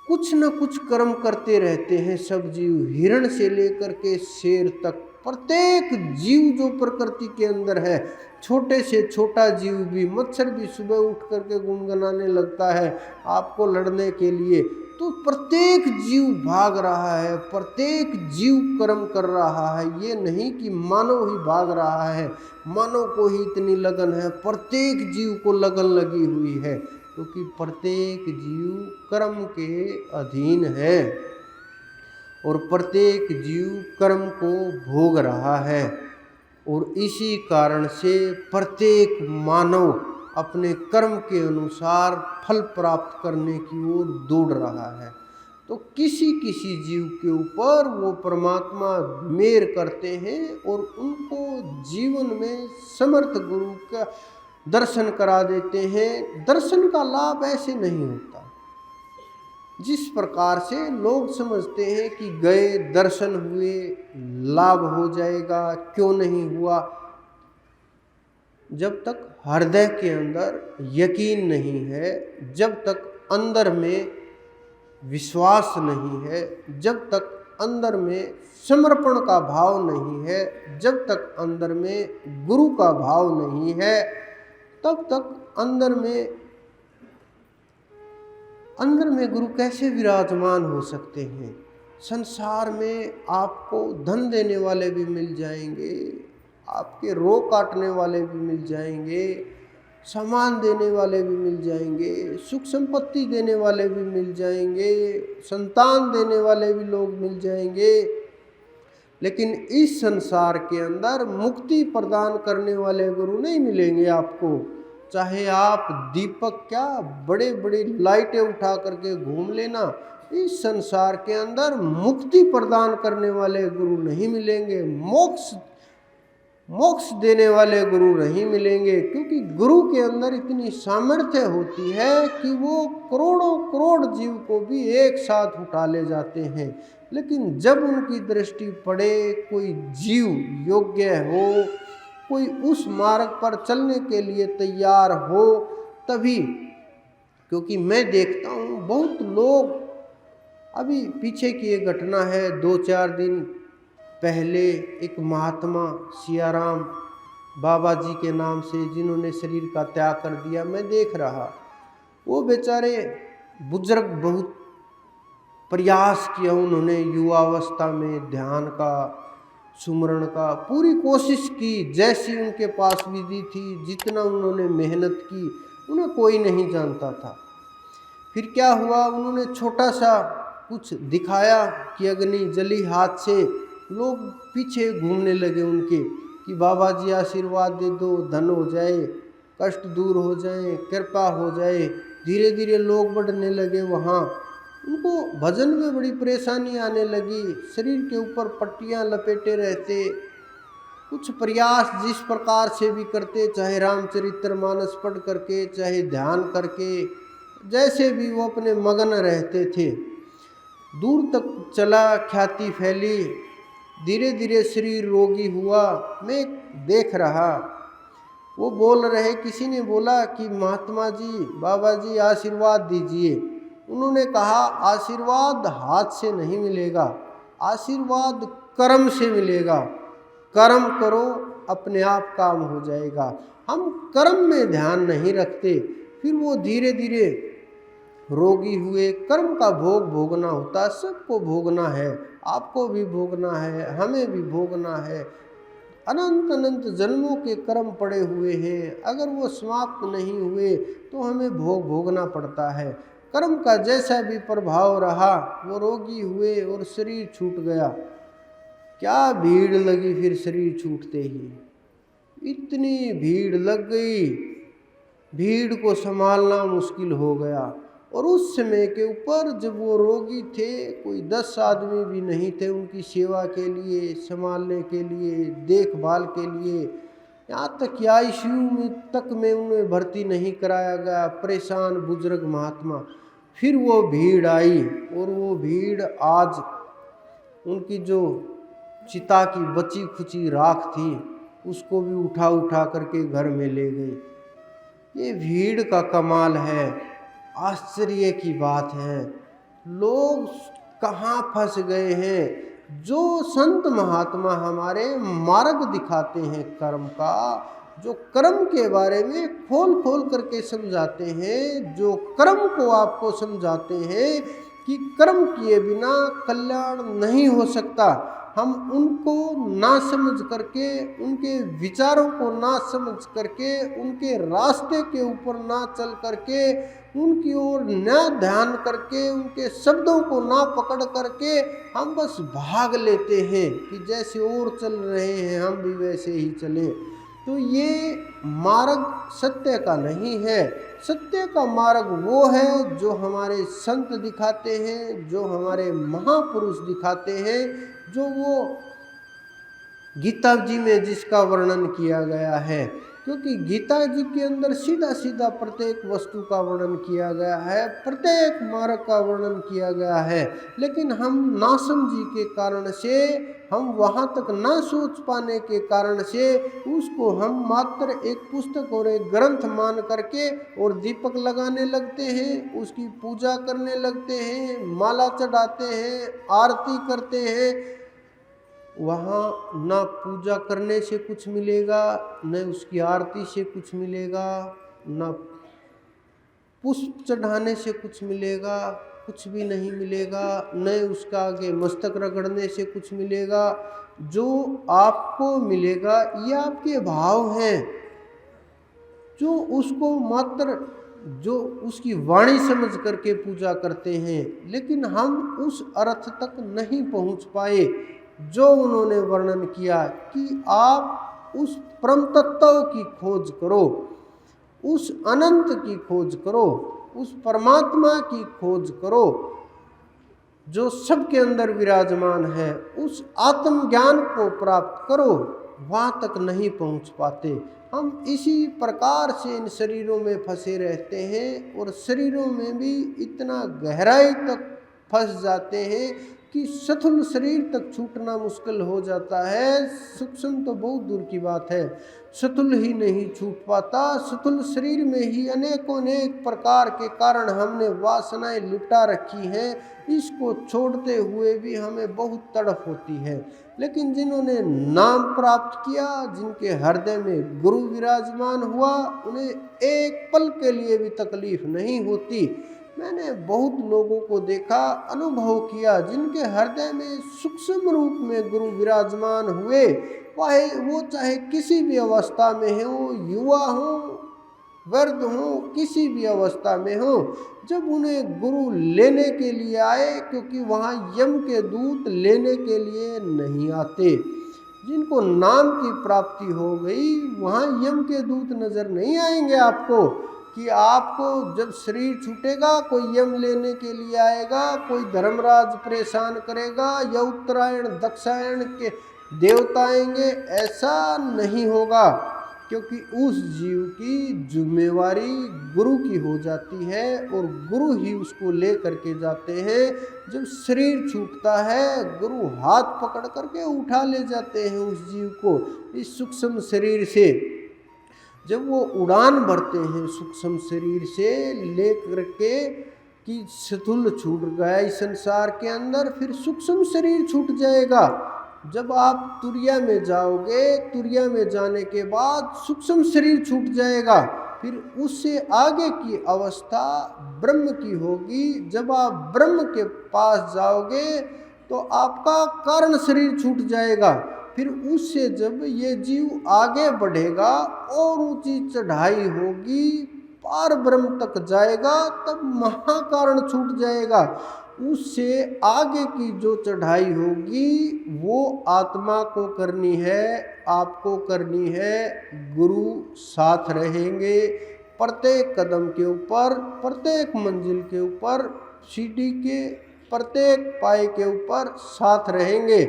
कुछ न कुछ कर्म करते रहते हैं सब जीव। हिरण से लेकर के शेर तक प्रत्येक जीव जो प्रकृति के अंदर है, छोटे से छोटा जीव भी, मच्छर भी सुबह उठ करके गुनगुनाने लगता है आपको लड़ने के लिए। तो प्रत्येक जीव भाग रहा है, प्रत्येक जीव कर्म कर रहा है। ये नहीं कि मानव ही भाग रहा है, मानव को ही इतनी लगन है, प्रत्येक जीव को लगन लगी हुई है, क्योंकि प्रत्येक जीव कर्म के अधीन है और प्रत्येक जीव कर्म को भोग रहा है। और इसी कारण से प्रत्येक मानव अपने कर्म के अनुसार फल प्राप्त करने की ओर दौड़ रहा है। तो किसी किसी जीव के ऊपर वो परमात्मा मेहर करते हैं और उनको जीवन में समर्थ गुरु का दर्शन करा देते हैं। दर्शन का लाभ ऐसे नहीं होता जिस प्रकार से लोग समझते हैं कि गए, दर्शन हुए, लाभ हो जाएगा। क्यों नहीं हुआ? जब तक हृदय के अंदर यकीन नहीं है, जब तक अंदर में विश्वास नहीं है, जब तक अंदर में समर्पण का भाव नहीं है, जब तक अंदर में गुरु का भाव नहीं है, तब तक अंदर में गुरु कैसे विराजमान हो सकते हैं? संसार में आपको धन देने वाले भी मिल जाएंगे, आपके रोग काटने वाले भी मिल जाएंगे, सामान देने वाले भी मिल जाएंगे, सुख संपत्ति देने वाले भी मिल जाएंगे, संतान देने वाले भी लोग मिल जाएंगे। लेकिन इस संसार के अंदर मुक्ति प्रदान करने वाले गुरु नहीं मिलेंगे आपको। चाहे आप दीपक क्या बड़े बड़े लाइटें उठा करके घूम लेना, इस संसार के अंदर मुक्ति प्रदान करने वाले गुरु नहीं मिलेंगे, मोक्ष देने वाले गुरु नहीं मिलेंगे। क्योंकि गुरु के अंदर इतनी सामर्थ्य होती है कि वो करोड़ों करोड़ जीव को भी एक साथ उठा ले जाते हैं। लेकिन जब उनकी दृष्टि पड़े, कोई जीव योग्य हो, कोई उस मार्ग पर चलने के लिए तैयार हो, तभी। क्योंकि मैं देखता हूँ बहुत लोग, अभी पीछे की एक घटना है, 2-4 दिन पहले एक महात्मा सियाराम बाबा जी के नाम से, जिन्होंने शरीर का त्याग कर दिया, मैं देख रहा, वो बेचारे बुजुर्ग बहुत प्रयास किया उन्होंने, युवावस्था में ध्यान का, सुमरण का पूरी कोशिश की, जैसी उनके पास विधि थी, जितना उन्होंने मेहनत की, उन्हें कोई नहीं जानता था। फिर क्या हुआ, उन्होंने छोटा सा कुछ दिखाया कि अग्नि जली हाथ से, लोग पीछे घूमने लगे उनके कि बाबा जी आशीर्वाद दे दो, धन हो जाए, कष्ट दूर हो जाए, कृपा हो जाए। धीरे धीरे लोग बढ़ने लगे वहाँ। उनको भजन में बड़ी परेशानी आने लगी, शरीर के ऊपर पट्टियाँ लपेटे रहते, कुछ प्रयास जिस प्रकार से भी करते, चाहे रामचरितमानस पढ़ करके, चाहे ध्यान करके, जैसे भी वो अपने मगन रहते थे। दूर तक चला, ख्याति फैली, धीरे धीरे शरीर रोगी हुआ। मैं देख रहा, वो बोल रहे, किसी ने बोला कि महात्मा जी, बाबा जी आशीर्वाद दीजिए। उन्होंने कहा आशीर्वाद हाथ से नहीं मिलेगा, आशीर्वाद कर्म से मिलेगा। कर्म करो, अपने आप काम हो जाएगा। हम कर्म में ध्यान नहीं रखते, फिर वो धीरे धीरे रोगी हुए। कर्म का भोग भोगना होता है, सबको भोगना है, आपको भी भोगना है, हमें भी भोगना है। अनंत अनंत जन्मों के कर्म पड़े हुए हैं, अगर वो समाप्त नहीं हुए तो हमें भोग भोगना पड़ता है। कर्म का जैसा भी प्रभाव रहा, वो रोगी हुए और शरीर छूट गया। क्या भीड़ लगी फिर शरीर छूटते ही, इतनी भीड़ लग गई, भीड़ को संभालना मुश्किल हो गया। और उस समय के ऊपर जब वो रोगी थे, कोई 10 आदमी भी नहीं थे उनकी सेवा के लिए, संभालने के लिए, देखभाल के लिए। यहाँ तक कि आईसीयू में तक में उन्हें भर्ती नहीं कराया गया, परेशान बुजुर्ग महात्मा। फिर वो भीड़ आई और वो भीड़ आज उनकी जो चिता की बची खुची राख थी उसको भी उठा उठा करके घर में ले गई। ये भीड़ का कमाल है, आश्चर्य की बात है। लोग कहाँ फंस गए हैं। जो संत महात्मा हमारे मार्ग दिखाते हैं कर्म का, जो कर्म के बारे में खोल खोल करके समझाते हैं, जो कर्म को आपको समझाते हैं कि कर्म किए बिना कल्याण नहीं हो सकता, हम उनको ना समझ करके, उनके विचारों को ना समझ करके, उनके रास्ते के ऊपर ना चल करके, उनकी ओर न ध्यान करके, उनके शब्दों को ना पकड़ करके हम बस भाग लेते हैं कि जैसे और चल रहे हैं हम भी वैसे ही चले। तो ये मार्ग सत्य का नहीं है। सत्य का मार्ग वो है जो हमारे संत दिखाते हैं, जो हमारे महापुरुष दिखाते हैं, जो वो गीता जी में जिसका वर्णन किया गया है। क्योंकि गीता जी के अंदर सीधा सीधा प्रत्येक वस्तु का वर्णन किया गया है, प्रत्येक मार्ग का वर्णन किया गया है। लेकिन हम नासमझी के कारण से, हम वहाँ तक ना सोच पाने के कारण से उसको हम मात्र एक पुस्तक और एक ग्रंथ मान करके और दीपक लगाने लगते हैं, उसकी पूजा करने लगते हैं, माला चढ़ाते हैं, आरती करते हैं। वहाँ ना पूजा करने से कुछ मिलेगा, न उसकी आरती से कुछ मिलेगा, न पुष्प चढ़ाने से कुछ मिलेगा, कुछ भी नहीं मिलेगा, न उसका आगे मस्तक रगड़ने से कुछ मिलेगा। जो आपको मिलेगा ये आपके भाव हैं, जो उसको मात्र जो उसकी वाणी समझ करके पूजा करते हैं। लेकिन हम उस अर्थ तक नहीं पहुंच पाए जो उन्होंने वर्णन किया कि आप उस परम तत्व की खोज करो, उस अनंत की खोज करो, उस परमात्मा की खोज करो जो सबके अंदर विराजमान है, उस आत्मज्ञान को प्राप्त करो। वहाँ तक नहीं पहुँच पाते। हम इसी प्रकार से इन शरीरों में फंसे रहते हैं और शरीरों में भी इतना गहराई तक फंस जाते हैं कि स्थूल शरीर तक छूटना मुश्किल हो जाता है। सूक्ष्म तो बहुत दूर की बात है, स्थूल ही नहीं छूट पाता। स्थूल शरीर में ही अनेकों अनेक प्रकार के कारण हमने वासनाएं लिपटा रखी हैं, इसको छोड़ते हुए भी हमें बहुत तड़प होती है। लेकिन जिन्होंने नाम प्राप्त किया, जिनके हृदय में गुरु विराजमान हुआ, उन्हें एक पल के लिए भी तकलीफ नहीं होती। मैंने बहुत लोगों को देखा, अनुभव किया, जिनके हृदय में सूक्ष्म रूप में गुरु विराजमान हुए, वो चाहे किसी भी अवस्था में हो, युवा हो, वृद्ध हो, किसी भी अवस्था में हो, जब उन्हें गुरु लेने के लिए आए, क्योंकि वहाँ यम के दूत लेने के लिए नहीं आते। जिनको नाम की प्राप्ति हो गई, वहाँ यम के दूत नजर नहीं आएंगे आपको कि आपको जब शरीर छूटेगा कोई यम लेने के लिए आएगा, कोई धर्मराज परेशान करेगा या उत्तरायण दक्षायण के देवता आएंगे। ऐसा नहीं होगा, क्योंकि उस जीव की जिम्मेवारी गुरु की हो जाती है और गुरु ही उसको ले करके जाते हैं। जब शरीर छूटता है, गुरु हाथ पकड़ करके उठा ले जाते हैं उस जीव को इस सूक्ष्म शरीर से। जब वो उड़ान भरते हैं सूक्ष्म शरीर से ले करके कि स्थूल छूट गया इस संसार के अंदर, फिर सूक्ष्म शरीर छूट जाएगा। जब आप तुरिया में जाओगे, तुरिया में जाने के बाद सूक्ष्म शरीर छूट जाएगा, फिर उससे आगे की अवस्था ब्रह्म की होगी। जब आप ब्रह्म के पास जाओगे तो आपका कारण शरीर छूट जाएगा। फिर उससे जब ये जीव आगे बढ़ेगा और ऊंची चढ़ाई होगी, पार ब्रह्म तक जाएगा, तब महाकारण छूट जाएगा। उससे आगे की जो चढ़ाई होगी वो आत्मा को करनी है, आपको करनी है। गुरु साथ रहेंगे प्रत्येक कदम के ऊपर, प्रत्येक मंजिल के ऊपर, सीढ़ी के प्रत्येक पाए के ऊपर साथ रहेंगे।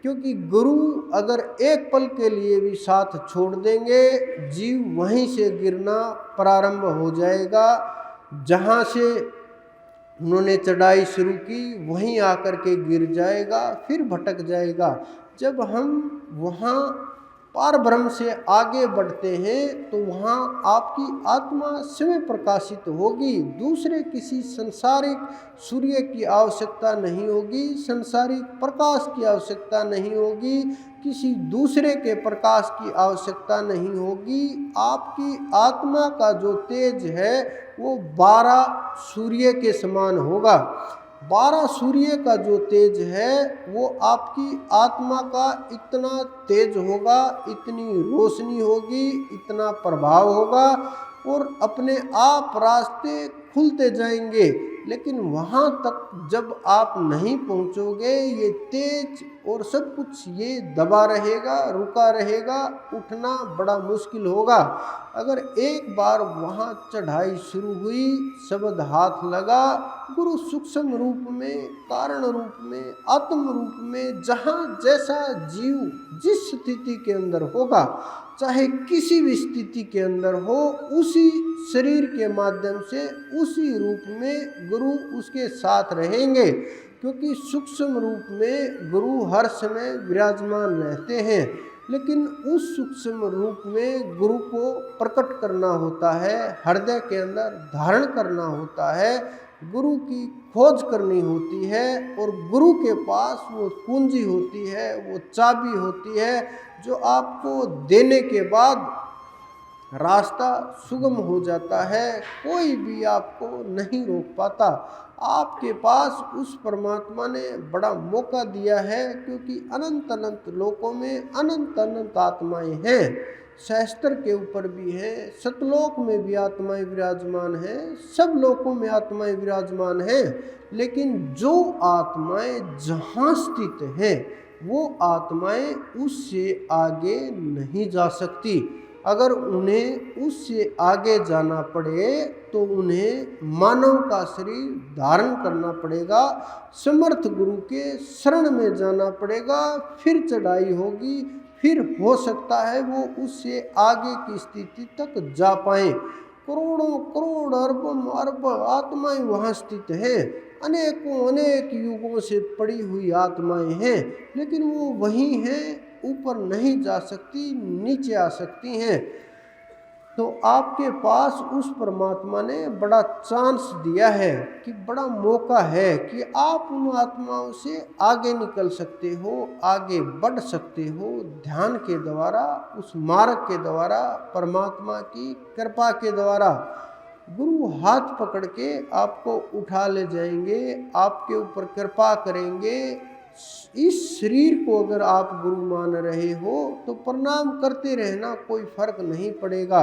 क्योंकि गुरु अगर एक पल के लिए भी साथ छोड़ देंगे, जीव वहीं से गिरना प्रारंभ हो जाएगा। जहाँ से उन्होंने चढ़ाई शुरू की वहीं आकर के गिर जाएगा, फिर भटक जाएगा। जब हम वहाँ पार ब्रह्म से आगे बढ़ते हैं तो वहाँ आपकी आत्मा स्वयं प्रकाशित होगी। दूसरे किसी संसारिक सूर्य की आवश्यकता नहीं होगी, संसारिक प्रकाश की आवश्यकता नहीं होगी, किसी दूसरे के प्रकाश की आवश्यकता नहीं होगी। आपकी आत्मा का जो तेज है वो 12 सूर्य के समान होगा। 12 सूर्य का जो तेज है वो आपकी आत्मा का इतना तेज होगा, इतनी रोशनी होगी, इतना प्रभाव होगा और अपने आप रास्ते खुलते जाएंगे। लेकिन वहाँ तक जब आप नहीं पहुँचोगे, ये तेज और सब कुछ ये दबा रहेगा, रुका रहेगा, उठना बड़ा मुश्किल होगा। अगर एक बार वहाँ चढ़ाई शुरू हुई, शब्द हाथ लगा, गुरु सूक्ष्म रूप में, कारण रूप में, आत्म रूप में, जहाँ जैसा जीव जिस स्थिति के अंदर होगा, चाहे किसी भी स्थिति के अंदर हो, उसी शरीर के माध्यम से उसी रूप में गुरु उसके साथ रहेंगे। क्योंकि सूक्ष्म रूप में गुरु हर समय विराजमान रहते हैं, लेकिन उस सूक्ष्म रूप में गुरु को प्रकट करना होता है, हृदय के अंदर धारण करना होता है, गुरु की खोज करनी होती है। और गुरु के पास वो कुंजी होती है, वो चाबी होती है, जो आपको देने के बाद रास्ता सुगम हो जाता है। कोई भी आपको नहीं रोक पाता। आपके पास उस परमात्मा ने बड़ा मौका दिया है, क्योंकि अनंत अनंत लोकों में अनंत अनंत आत्माएं हैं। सहस्त्र के ऊपर भी हैं, सतलोक में भी आत्माएं विराजमान हैं, सब लोकों में आत्माएं विराजमान हैं। लेकिन जो आत्माएं जहाँ स्थित हैं वो आत्माएं उससे आगे नहीं जा सकती। अगर उन्हें उससे आगे जाना पड़े तो उन्हें मानव का शरीर धारण करना पड़ेगा, समर्थ गुरु के शरण में जाना पड़ेगा, फिर चढ़ाई होगी, फिर हो सकता है वो उससे आगे की स्थिति तक जा पाए। करोड़ों करोड़ अरबों अरब आत्माएं वहाँ स्थित हैं, अनेकों अनेक युगों से पड़ी हुई आत्माएं हैं, लेकिन वो वहीं हैं, ऊपर नहीं जा सकती, नीचे आ सकती हैं। तो आपके पास उस परमात्मा ने बड़ा चांस दिया है, कि बड़ा मौका है कि आप उन आत्माओं से आगे निकल सकते हो, आगे बढ़ सकते हो, ध्यान के द्वारा, उस मार्ग के द्वारा, परमात्मा की कृपा के द्वारा। गुरु हाथ पकड़ के आपको उठा ले जाएंगे, आपके ऊपर कृपा करेंगे। इस शरीर को अगर आप गुरु मान रहे हो तो प्रणाम करते रहना, कोई फर्क नहीं पड़ेगा।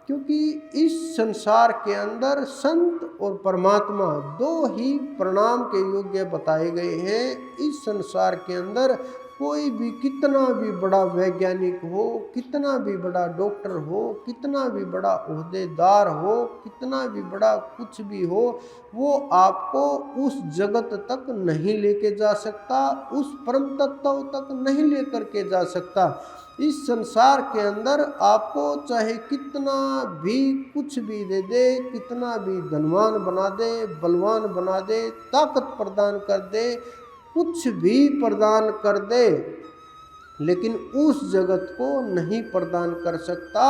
क्योंकि इस संसार के अंदर संत और परमात्मा दो ही प्रणाम के योग्य बताए गए हैं। इस संसार के अंदर कोई भी कितना भी बड़ा वैज्ञानिक हो, कितना भी बड़ा डॉक्टर हो, कितना भी बड़ा ओहदेदार हो, कितना भी बड़ा कुछ भी हो, वो आपको उस जगत तक नहीं लेके जा सकता, उस परम तत्व तक नहीं लेकर के जा सकता। इस संसार के अंदर आपको चाहे कितना भी कुछ भी दे दे, कितना भी धनवान बना दे, बलवान बना दे, ताकत प्रदान कर दे, कुछ भी प्रदान कर दे, लेकिन उस जगत को नहीं प्रदान कर सकता।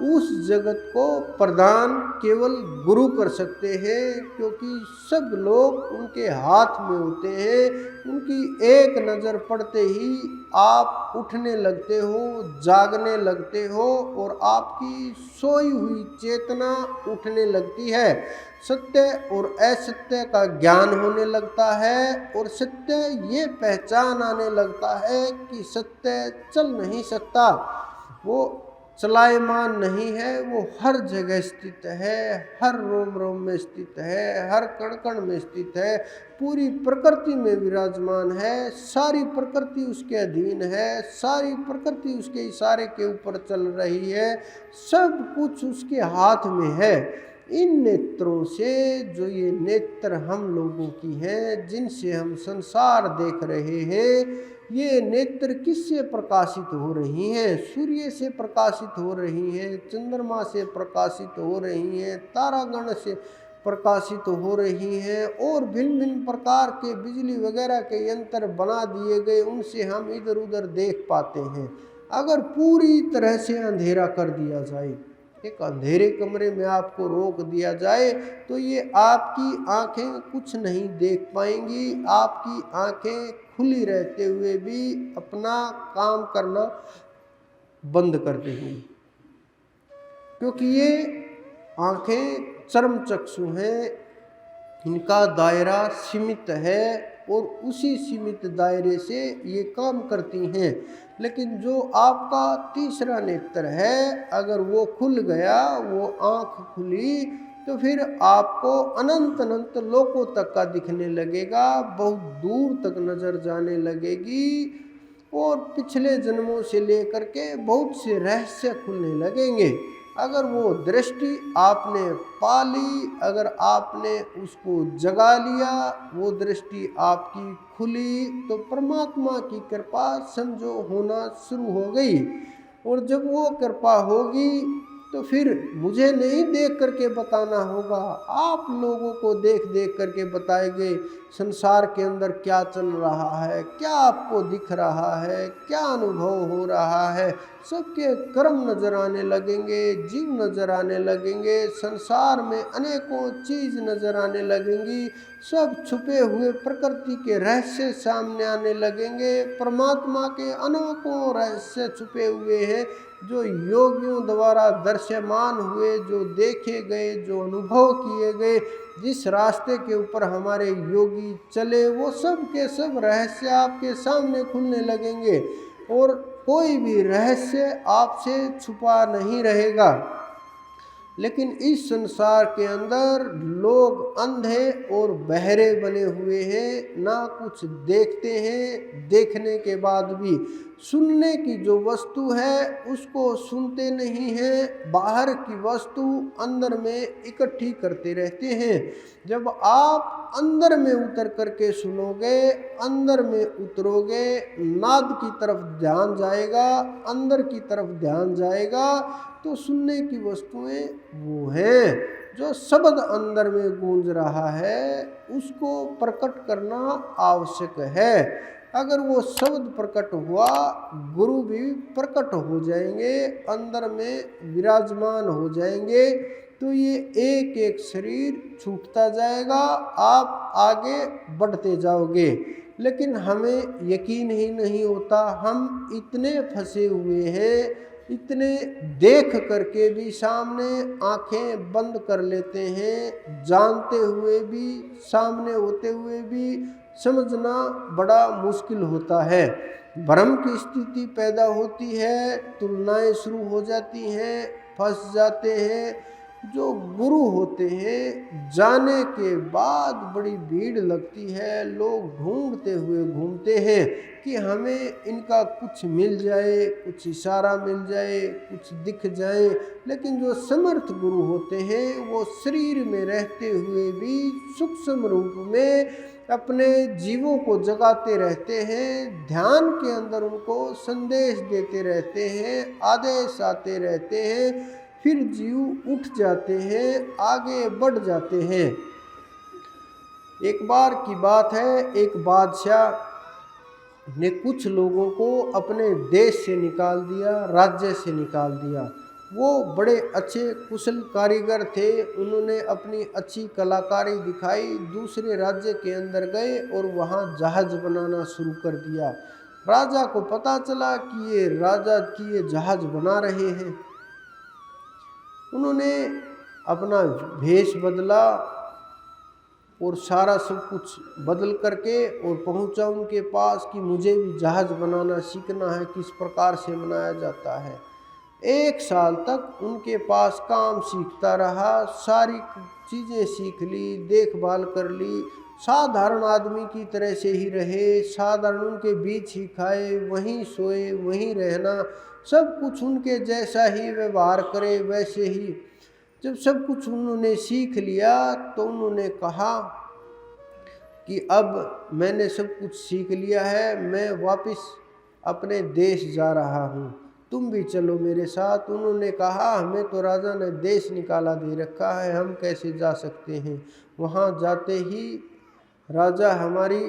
उस जगत को प्रदान केवल गुरु कर सकते हैं, क्योंकि सब लोग उनके हाथ में होते हैं। उनकी एक नज़र पड़ते ही आप उठने लगते हो, जागने लगते हो, और आपकी सोई हुई चेतना उठने लगती है। सत्य और असत्य का ज्ञान होने लगता है, और सत्य ये पहचान आने लगता है कि सत्य चल नहीं सकता, वो चलायमान नहीं है, वो हर जगह स्थित है, हर रोम रोम में स्थित है, हर कण कण में स्थित है, पूरी प्रकृति में विराजमान है, सारी प्रकृति उसके अधीन है, सारी प्रकृति उसके इशारे के ऊपर चल रही है, सब कुछ उसके हाथ में है। इन नेत्रों से, जो ये नेत्र हम लोगों की हैं, जिनसे हम संसार देख रहे हैं, ये नेत्र किससे प्रकाशित हो रही हैं? सूर्य से प्रकाशित हो रही हैं, चंद्रमा से प्रकाशित हो रही हैं, तारागण से प्रकाशित हो रही हैं, और भिन्न भिन्न प्रकार के बिजली वगैरह के यंत्र बना दिए गए, उनसे हम इधर उधर देख पाते हैं। अगर पूरी तरह से अंधेरा कर दिया जाए, एक अंधेरे कमरे में आपको रोक दिया जाए, तो ये आपकी आंखें कुछ नहीं देख पाएंगी। आपकी आंखें खुली रहते हुए भी अपना काम करना बंद कर देंगी, क्योंकि ये आंखें चर्म चक्षु हैं, इनका दायरा सीमित है और उसी सीमित दायरे से ये काम करती हैं। लेकिन जो आपका तीसरा नेत्र है, अगर वो खुल गया, वो आँख खुली, तो फिर आपको अनंत अनंत लोकों तक का दिखने लगेगा, बहुत दूर तक नज़र जाने लगेगी, और पिछले जन्मों से लेकर के बहुत से रहस्य खुलने लगेंगे। अगर वो दृष्टि आपने पा ली, अगर आपने उसको जगा लिया, वो दृष्टि आपकी खुली, तो परमात्मा की कृपा समझो होना शुरू हो गई। और जब वो कृपा होगी तो फिर मुझे नहीं देख करके बताना होगा, आप लोगों को देख देख करके बताएंगे संसार के अंदर क्या चल रहा है, क्या आपको दिख रहा है, क्या अनुभव हो रहा है। सबके कर्म नजर आने लगेंगे, जीव नजर आने लगेंगे, संसार में अनेकों चीज नजर आने लगेंगी, सब छुपे हुए प्रकृति के रहस्य सामने आने लगेंगे। परमात्मा के अनेकों रहस्य छुपे हुए हैं, जो योगियों द्वारा दृश्यमान हुए, जो देखे गए, जो अनुभव किए गए, जिस रास्ते के ऊपर हमारे योगी चले, वो सब के सब रहस्य आपके सामने खुलने लगेंगे, और कोई भी रहस्य आपसे छुपा नहीं रहेगा। लेकिन इस संसार के अंदर लोग अंधे और बहरे बने हुए हैं, ना कुछ देखते हैं, देखने के बाद भी सुनने की जो वस्तु है उसको सुनते नहीं हैं, बाहर की वस्तु अंदर में इकट्ठी करते रहते हैं। जब आप अंदर में उतर करके सुनोगे, अंदर में उतरोगे, नाद की तरफ ध्यान जाएगा, अंदर की तरफ ध्यान जाएगा, तो सुनने की वस्तुएं वो हैं। जो शब्द अंदर में गूंज रहा है उसको प्रकट करना आवश्यक है। अगर वो शब्द प्रकट हुआ, गुरु भी प्रकट हो जाएंगे, अंदर में विराजमान हो जाएंगे, तो ये एक एक शरीर छूटता जाएगा, आप आगे बढ़ते जाओगे। लेकिन हमें यकीन ही नहीं होता, हम इतने फंसे हुए हैं, इतने देख करके भी सामने आंखें बंद कर लेते हैं, जानते हुए भी, सामने होते हुए भी समझना बड़ा मुश्किल होता है। भ्रम की स्थिति पैदा होती है, तुलनाएं शुरू हो जाती हैं, फंस जाते हैं। जो गुरु होते हैं, जाने के बाद बड़ी भीड़ लगती है, लोग ढूंढते हुए घूमते हैं कि हमें इनका कुछ मिल जाए, कुछ इशारा मिल जाए, कुछ दिख जाए। लेकिन जो समर्थ गुरु होते हैं वो शरीर में रहते हुए भी सूक्ष्म रूप में अपने जीवों को जगाते रहते हैं, ध्यान के अंदर उनको संदेश देते रहते हैं, आदेश आते रहते हैं, फिर जीव उठ जाते हैं, आगे बढ़ जाते हैं। एक बार की बात है, एक बादशाह ने कुछ लोगों को अपने देश से निकाल दिया, राज्य से निकाल दिया। वो बड़े अच्छे कुशल कारीगर थे, उन्होंने अपनी अच्छी कलाकारी दिखाई, दूसरे राज्य के अंदर गए और वहाँ जहाज बनाना शुरू कर दिया। राजा को पता चला कि ये राजा की ये जहाज बना रहे हैं। उन्होंने अपना भेष बदला और सारा सब कुछ बदल करके और पहुंचा उनके पास कि मुझे भी जहाज बनाना सीखना है, किस प्रकार से बनाया जाता है। 1 साल तक उनके पास काम सीखता रहा, सारी चीज़ें सीख ली, देखभाल कर ली, साधारण आदमी की तरह से ही रहे, साधारण उनके बीच ही खाए, वहीं सोए, वहीं रहना, सब कुछ उनके जैसा ही व्यवहार करे, वैसे ही। जब सब कुछ उन्होंने सीख लिया तो उन्होंने कहा कि अब मैंने सब कुछ सीख लिया है, मैं वापस अपने देश जा रहा हूँ, तुम भी चलो मेरे साथ। उन्होंने कहा हमें तो राजा ने देश निकाला दे रखा है, हम कैसे जा सकते हैं। वहाँ जाते ही राजा हमारी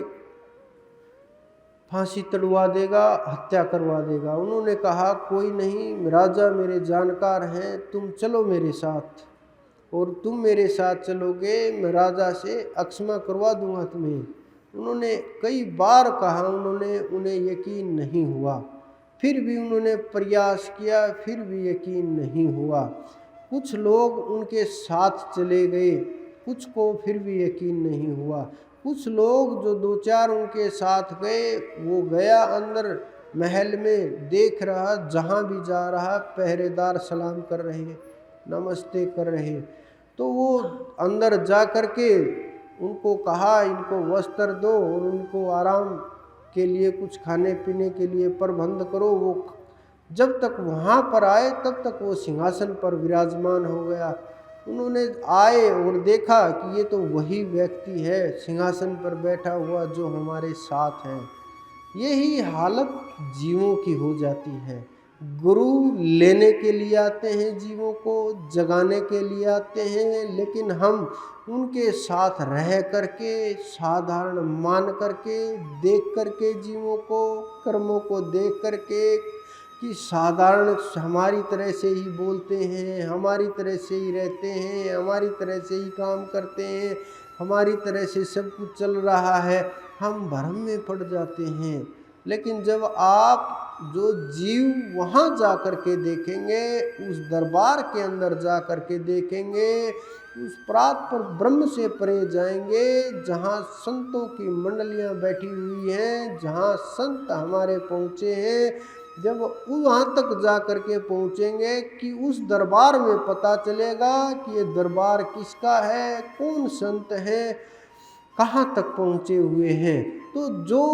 फांसी तड़वा देगा, हत्या करवा देगा। उन्होंने कहा कोई नहीं, राजा मेरे जानकार हैं, तुम चलो मेरे साथ, और तुम मेरे साथ चलोगे मैं राजा से अक्षमा करवा दूंगा तुम्हें। उन्होंने कई बार कहा, उन्हें यकीन नहीं हुआ, फिर भी उन्होंने प्रयास किया, फिर भी यकीन नहीं हुआ। कुछ लोग उनके साथ चले गए, कुछ को फिर भी यकीन नहीं हुआ। कुछ लोग जो दो चार उनके साथ गए, वो गया अंदर महल में, देख रहा जहाँ भी जा रहा पहरेदार सलाम कर रहे, नमस्ते कर रहे। तो वो अंदर जा कर के उनको कहा इनको वस्त्र दो और उनको आराम के लिए कुछ खाने पीने के लिए प्रबंध करो। वो जब तक वहाँ पर आए तब तक वो सिंहासन पर विराजमान हो गया। उन्होंने आए और देखा कि ये तो वही व्यक्ति है सिंहासन पर बैठा हुआ जो हमारे साथ है। यही हालत जीवों की हो जाती है। गुरु लेने के लिए आते हैं, जीवों को जगाने के लिए आते हैं, लेकिन हम उनके साथ रह करके, साधारण मान करके, देख करके, जीवों को, कर्मों को देख करके कि साधारण हमारी तरह से ही बोलते हैं, हमारी तरह से ही रहते हैं, हमारी तरह से ही काम करते हैं, हमारी तरह से सब कुछ चल रहा है, हम भ्रम में पड़ जाते हैं। लेकिन जब आप जो जीव वहाँ जा कर के देखेंगे, उस दरबार के अंदर जा कर के देखेंगे, उस प्रात पर ब्रह्म से परे जाएंगे, जहाँ संतों की मंडलियाँ बैठी हुई हैं, जहाँ संत हमारे पहुँचे हैं, जब वहाँ तक जा कर के पहुँचेंगे कि उस दरबार में पता चलेगा कि ये दरबार किसका है, कौन संत है, कहाँ तक पहुँचे हुए हैं। तो जो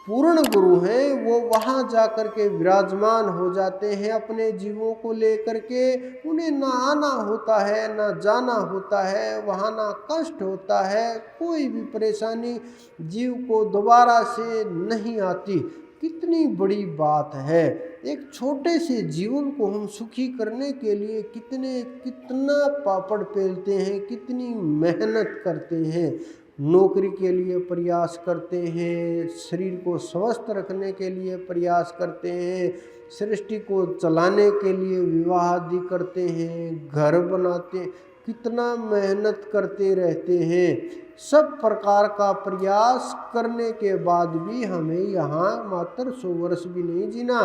पूर्ण गुरु हैं वो वहाँ जा कर के विराजमान हो जाते हैं अपने जीवों को लेकर के। उन्हें ना आना होता है, ना जाना होता है, वहाँ ना कष्ट होता है, कोई भी परेशानी जीव को दोबारा से नहीं आती। कितनी बड़ी बात है। एक छोटे से जीवन को हम सुखी करने के लिए कितना पापड़ पेलते हैं, कितनी मेहनत करते हैं, नौकरी के लिए प्रयास करते हैं, शरीर को स्वस्थ रखने के लिए प्रयास करते हैं, सृष्टि को चलाने के लिए विवाह आदि करते हैं, घर बनाते हैं, कितना मेहनत करते रहते हैं। सब प्रकार का प्रयास करने के बाद भी हमें यहाँ मात्र 100 वर्ष भी नहीं जीना,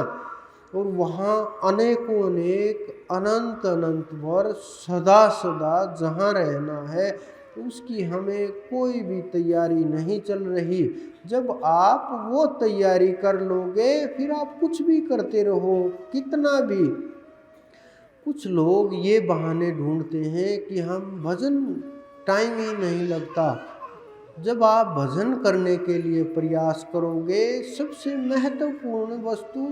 और वहाँ अनेकों अनेक अनंत अनंत वर्ष सदा सदा जहाँ रहना है, उसकी हमें कोई भी तैयारी नहीं चल रही। जब आप वो तैयारी कर लोगे, फिर आप कुछ भी करते रहो, कितना भी। कुछ लोग ये बहाने ढूंढते हैं कि हम भजन टाइम ही नहीं लगता। जब आप भजन करने के लिए प्रयास करोगे, सबसे महत्वपूर्ण वस्तु,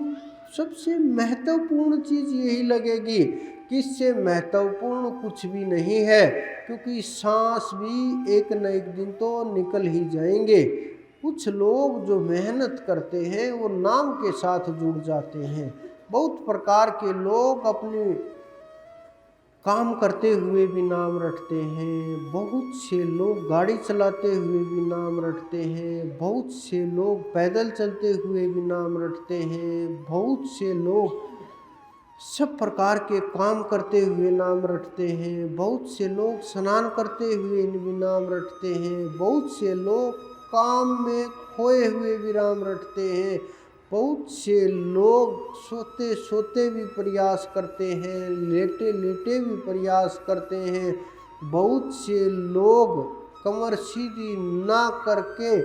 सबसे महत्वपूर्ण चीज़ यही लगेगी कि इससे महत्वपूर्ण कुछ भी नहीं है, क्योंकि सांस भी एक न एक दिन तो निकल ही जाएंगे। कुछ लोग जो मेहनत करते हैं वो नाम के साथ जुड़ जाते हैं। बहुत प्रकार के लोग अपने काम करते हुए भी नाम रटते हैं, बहुत से लोग गाड़ी चलाते हुए भी नाम रटते हैं, बहुत से लोग पैदल चलते हुए भी नाम रटते हैं, बहुत से लोग सब प्रकार के काम करते हुए नाम रटते हैं, बहुत से लोग स्नान करते हुए भी नाम रटते हैं, बहुत से लोग काम में खोए हुए भी नाम रटते हैं, बहुत से लोग सोते सोते भी प्रयास करते हैं, लेटे लेटे भी प्रयास करते हैं, बहुत से लोग कमर सीधी ना करके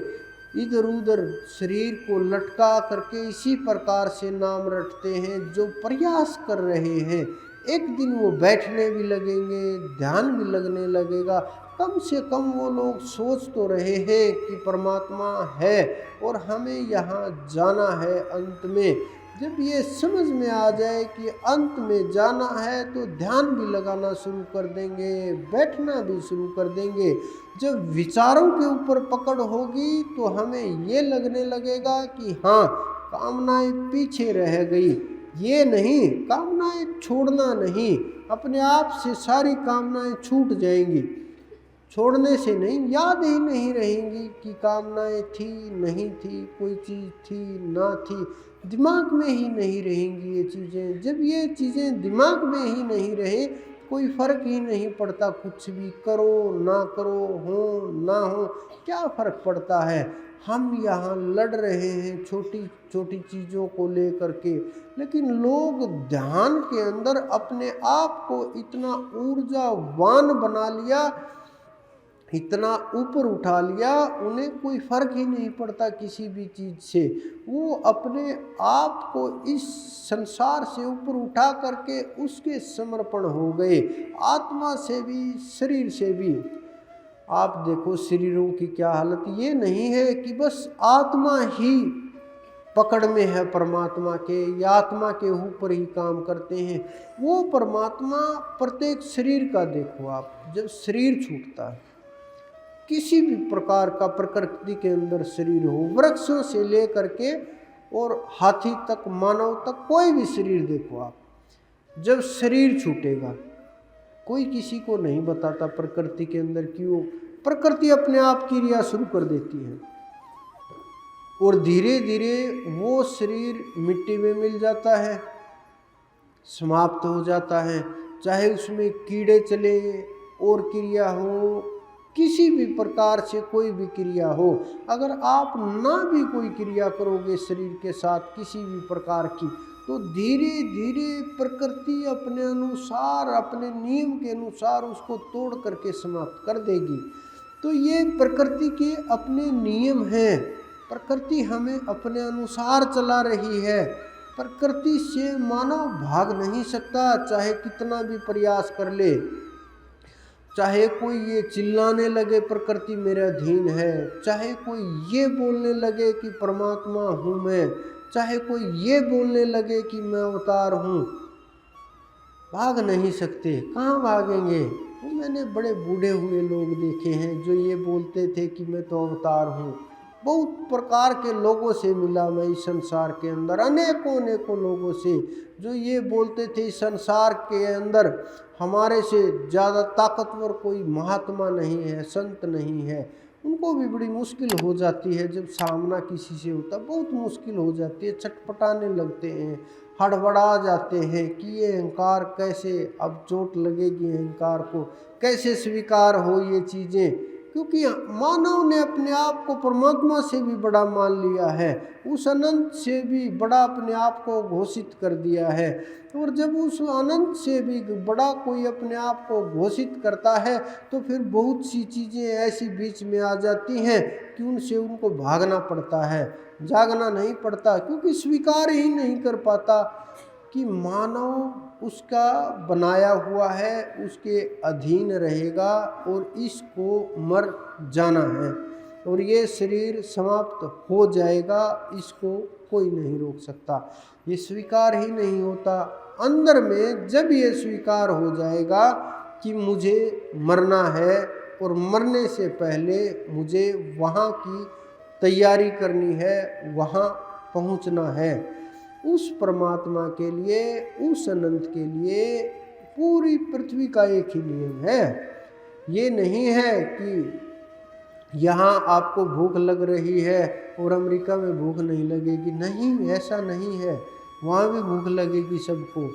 इधर उधर शरीर को लटका करके इसी प्रकार से नाम रटते हैं। जो प्रयास कर रहे हैं, एक दिन वो बैठने भी लगेंगे, ध्यान भी लगने लगेगा। कम से कम वो लोग सोच तो रहे हैं कि परमात्मा है और हमें यहाँ जाना है अंत में। जब ये समझ में आ जाए कि अंत में जाना है तो ध्यान भी लगाना शुरू कर देंगे, बैठना भी शुरू कर देंगे। जब विचारों के ऊपर पकड़ होगी तो हमें ये लगने लगेगा कि हाँ, कामनाएं पीछे रह गई। ये नहीं, कामनाएं छोड़ना नहीं, अपने आप से सारी कामनाएं छूट जाएंगी। छोड़ने से नहीं, याद ही नहीं रहेंगी कि कामनाएं थी नहीं थी, कोई चीज़ थी ना थी, दिमाग में ही नहीं रहेंगी ये चीज़ें। जब ये चीज़ें दिमाग में ही नहीं रहे, कोई फ़र्क ही नहीं पड़ता, कुछ भी करो ना करो, हो ना हो, क्या फ़र्क पड़ता है। हम यहाँ लड़ रहे हैं छोटी छोटी चीज़ों को लेकर के, लेकिन लोग ध्यान के अंदर अपने आप को इतना ऊर्जावान बना लिया, इतना ऊपर उठा लिया, उन्हें कोई फर्क ही नहीं पड़ता किसी भी चीज़ से। वो अपने आप को इस संसार से ऊपर उठा करके उसके समर्पण हो गए, आत्मा से भी शरीर से भी। आप देखो शरीरों की क्या हालत। ये नहीं है कि बस आत्मा ही पकड़ में है परमात्मा के, या आत्मा के ऊपर ही काम करते हैं। वो परमात्मा प्रत्येक शरीर का देखो आप, जब शरीर छूटता है, किसी भी प्रकार का प्रकृति के अंदर शरीर हो, वृक्षों से लेकर के और हाथी तक, मानव तक, कोई भी शरीर देखो आप, जब शरीर छूटेगा, कोई किसी को नहीं बताता प्रकृति के अंदर क्यों, प्रकृति अपने आप की क्रिया शुरू कर देती है और धीरे धीरे वो शरीर मिट्टी में मिल जाता है, समाप्त हो जाता है। चाहे उसमें कीड़े चले और क्रिया हो, किसी भी प्रकार से कोई भी क्रिया हो, अगर आप ना भी कोई क्रिया करोगे शरीर के साथ किसी भी प्रकार की, तो धीरे धीरे प्रकृति अपने अनुसार, अपने नियम के अनुसार उसको तोड़ करके समाप्त कर देगी। तो ये प्रकृति के अपने नियम हैं, प्रकृति हमें अपने अनुसार चला रही है। प्रकृति से मानव भाग नहीं सकता, चाहे कितना भी प्रयास कर ले। चाहे कोई ये चिल्लाने लगे प्रकृति मेरे अधीन है, चाहे कोई ये बोलने लगे कि परमात्मा हूँ मैं, चाहे कोई ये बोलने लगे कि मैं अवतार हूँ, भाग नहीं सकते। कहाँ भागेंगे। तो मैंने बड़े बूढ़े हुए लोग देखे हैं जो ये बोलते थे कि मैं तो अवतार हूँ। बहुत प्रकार के लोगों से मिला मैं इस संसार के अंदर, अनेकों अनेकों लोगों से जो ये बोलते थे इस संसार के अंदर हमारे से ज़्यादा ताकतवर कोई महात्मा नहीं है, संत नहीं है। उनको भी बड़ी मुश्किल हो जाती है जब सामना किसी से होता, बहुत मुश्किल हो जाती है, छटपटाने लगते हैं, हड़बड़ा जाते हैं कि ये अहंकार कैसे, अब चोट लगेगी अहंकार को, कैसे स्वीकार हो ये चीज़ें। क्योंकि मानव ने अपने आप को परमात्मा से भी बड़ा मान लिया है, उस अनंत से भी बड़ा अपने आप को घोषित कर दिया है। और जब उस अनंत से भी बड़ा कोई अपने आप को घोषित करता है तो फिर बहुत सी चीज़ें ऐसी बीच में आ जाती हैं कि उनसे उनको भागना पड़ता है, जागना नहीं पड़ता, क्योंकि स्वीकार ही नहीं कर पाता कि मानव उसका बनाया हुआ है, उसके अधीन रहेगा और इसको मर जाना है और ये शरीर समाप्त हो जाएगा, इसको कोई नहीं रोक सकता। ये स्वीकार ही नहीं होता। अंदर में जब ये स्वीकार हो जाएगा कि मुझे मरना है और मरने से पहले मुझे वहाँ की तैयारी करनी है, वहाँ पहुँचना है, उस परमात्मा के लिए, उस अनंत के लिए पूरी पृथ्वी का एक ही नियम है। ये नहीं है कि यहाँ आपको भूख लग रही है और अमेरिका में भूख नहीं लगेगी, नहीं, ऐसा नहीं है, वहाँ भी भूख लगेगी सबको।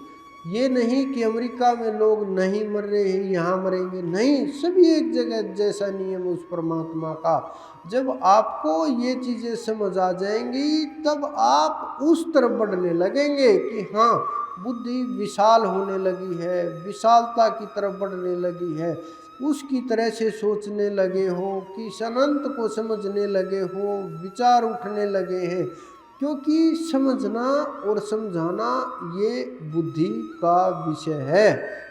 ये नहीं कि अमेरिका में लोग नहीं मर रहे हैं यहाँ मरेंगे, नहीं, सभी एक जगह जैसा नियम उस परमात्मा का। जब आपको ये चीज़ें समझ आ जाएंगी तब आप उस तरफ बढ़ने लगेंगे कि हाँ, बुद्धि विशाल होने लगी है, विशालता की तरफ बढ़ने लगी है, उसकी तरह से सोचने लगे हो कि अनंत को समझने लगे हो, विचार उठने लगे हैं। क्योंकि समझना और समझाना ये बुद्धि का विषय है।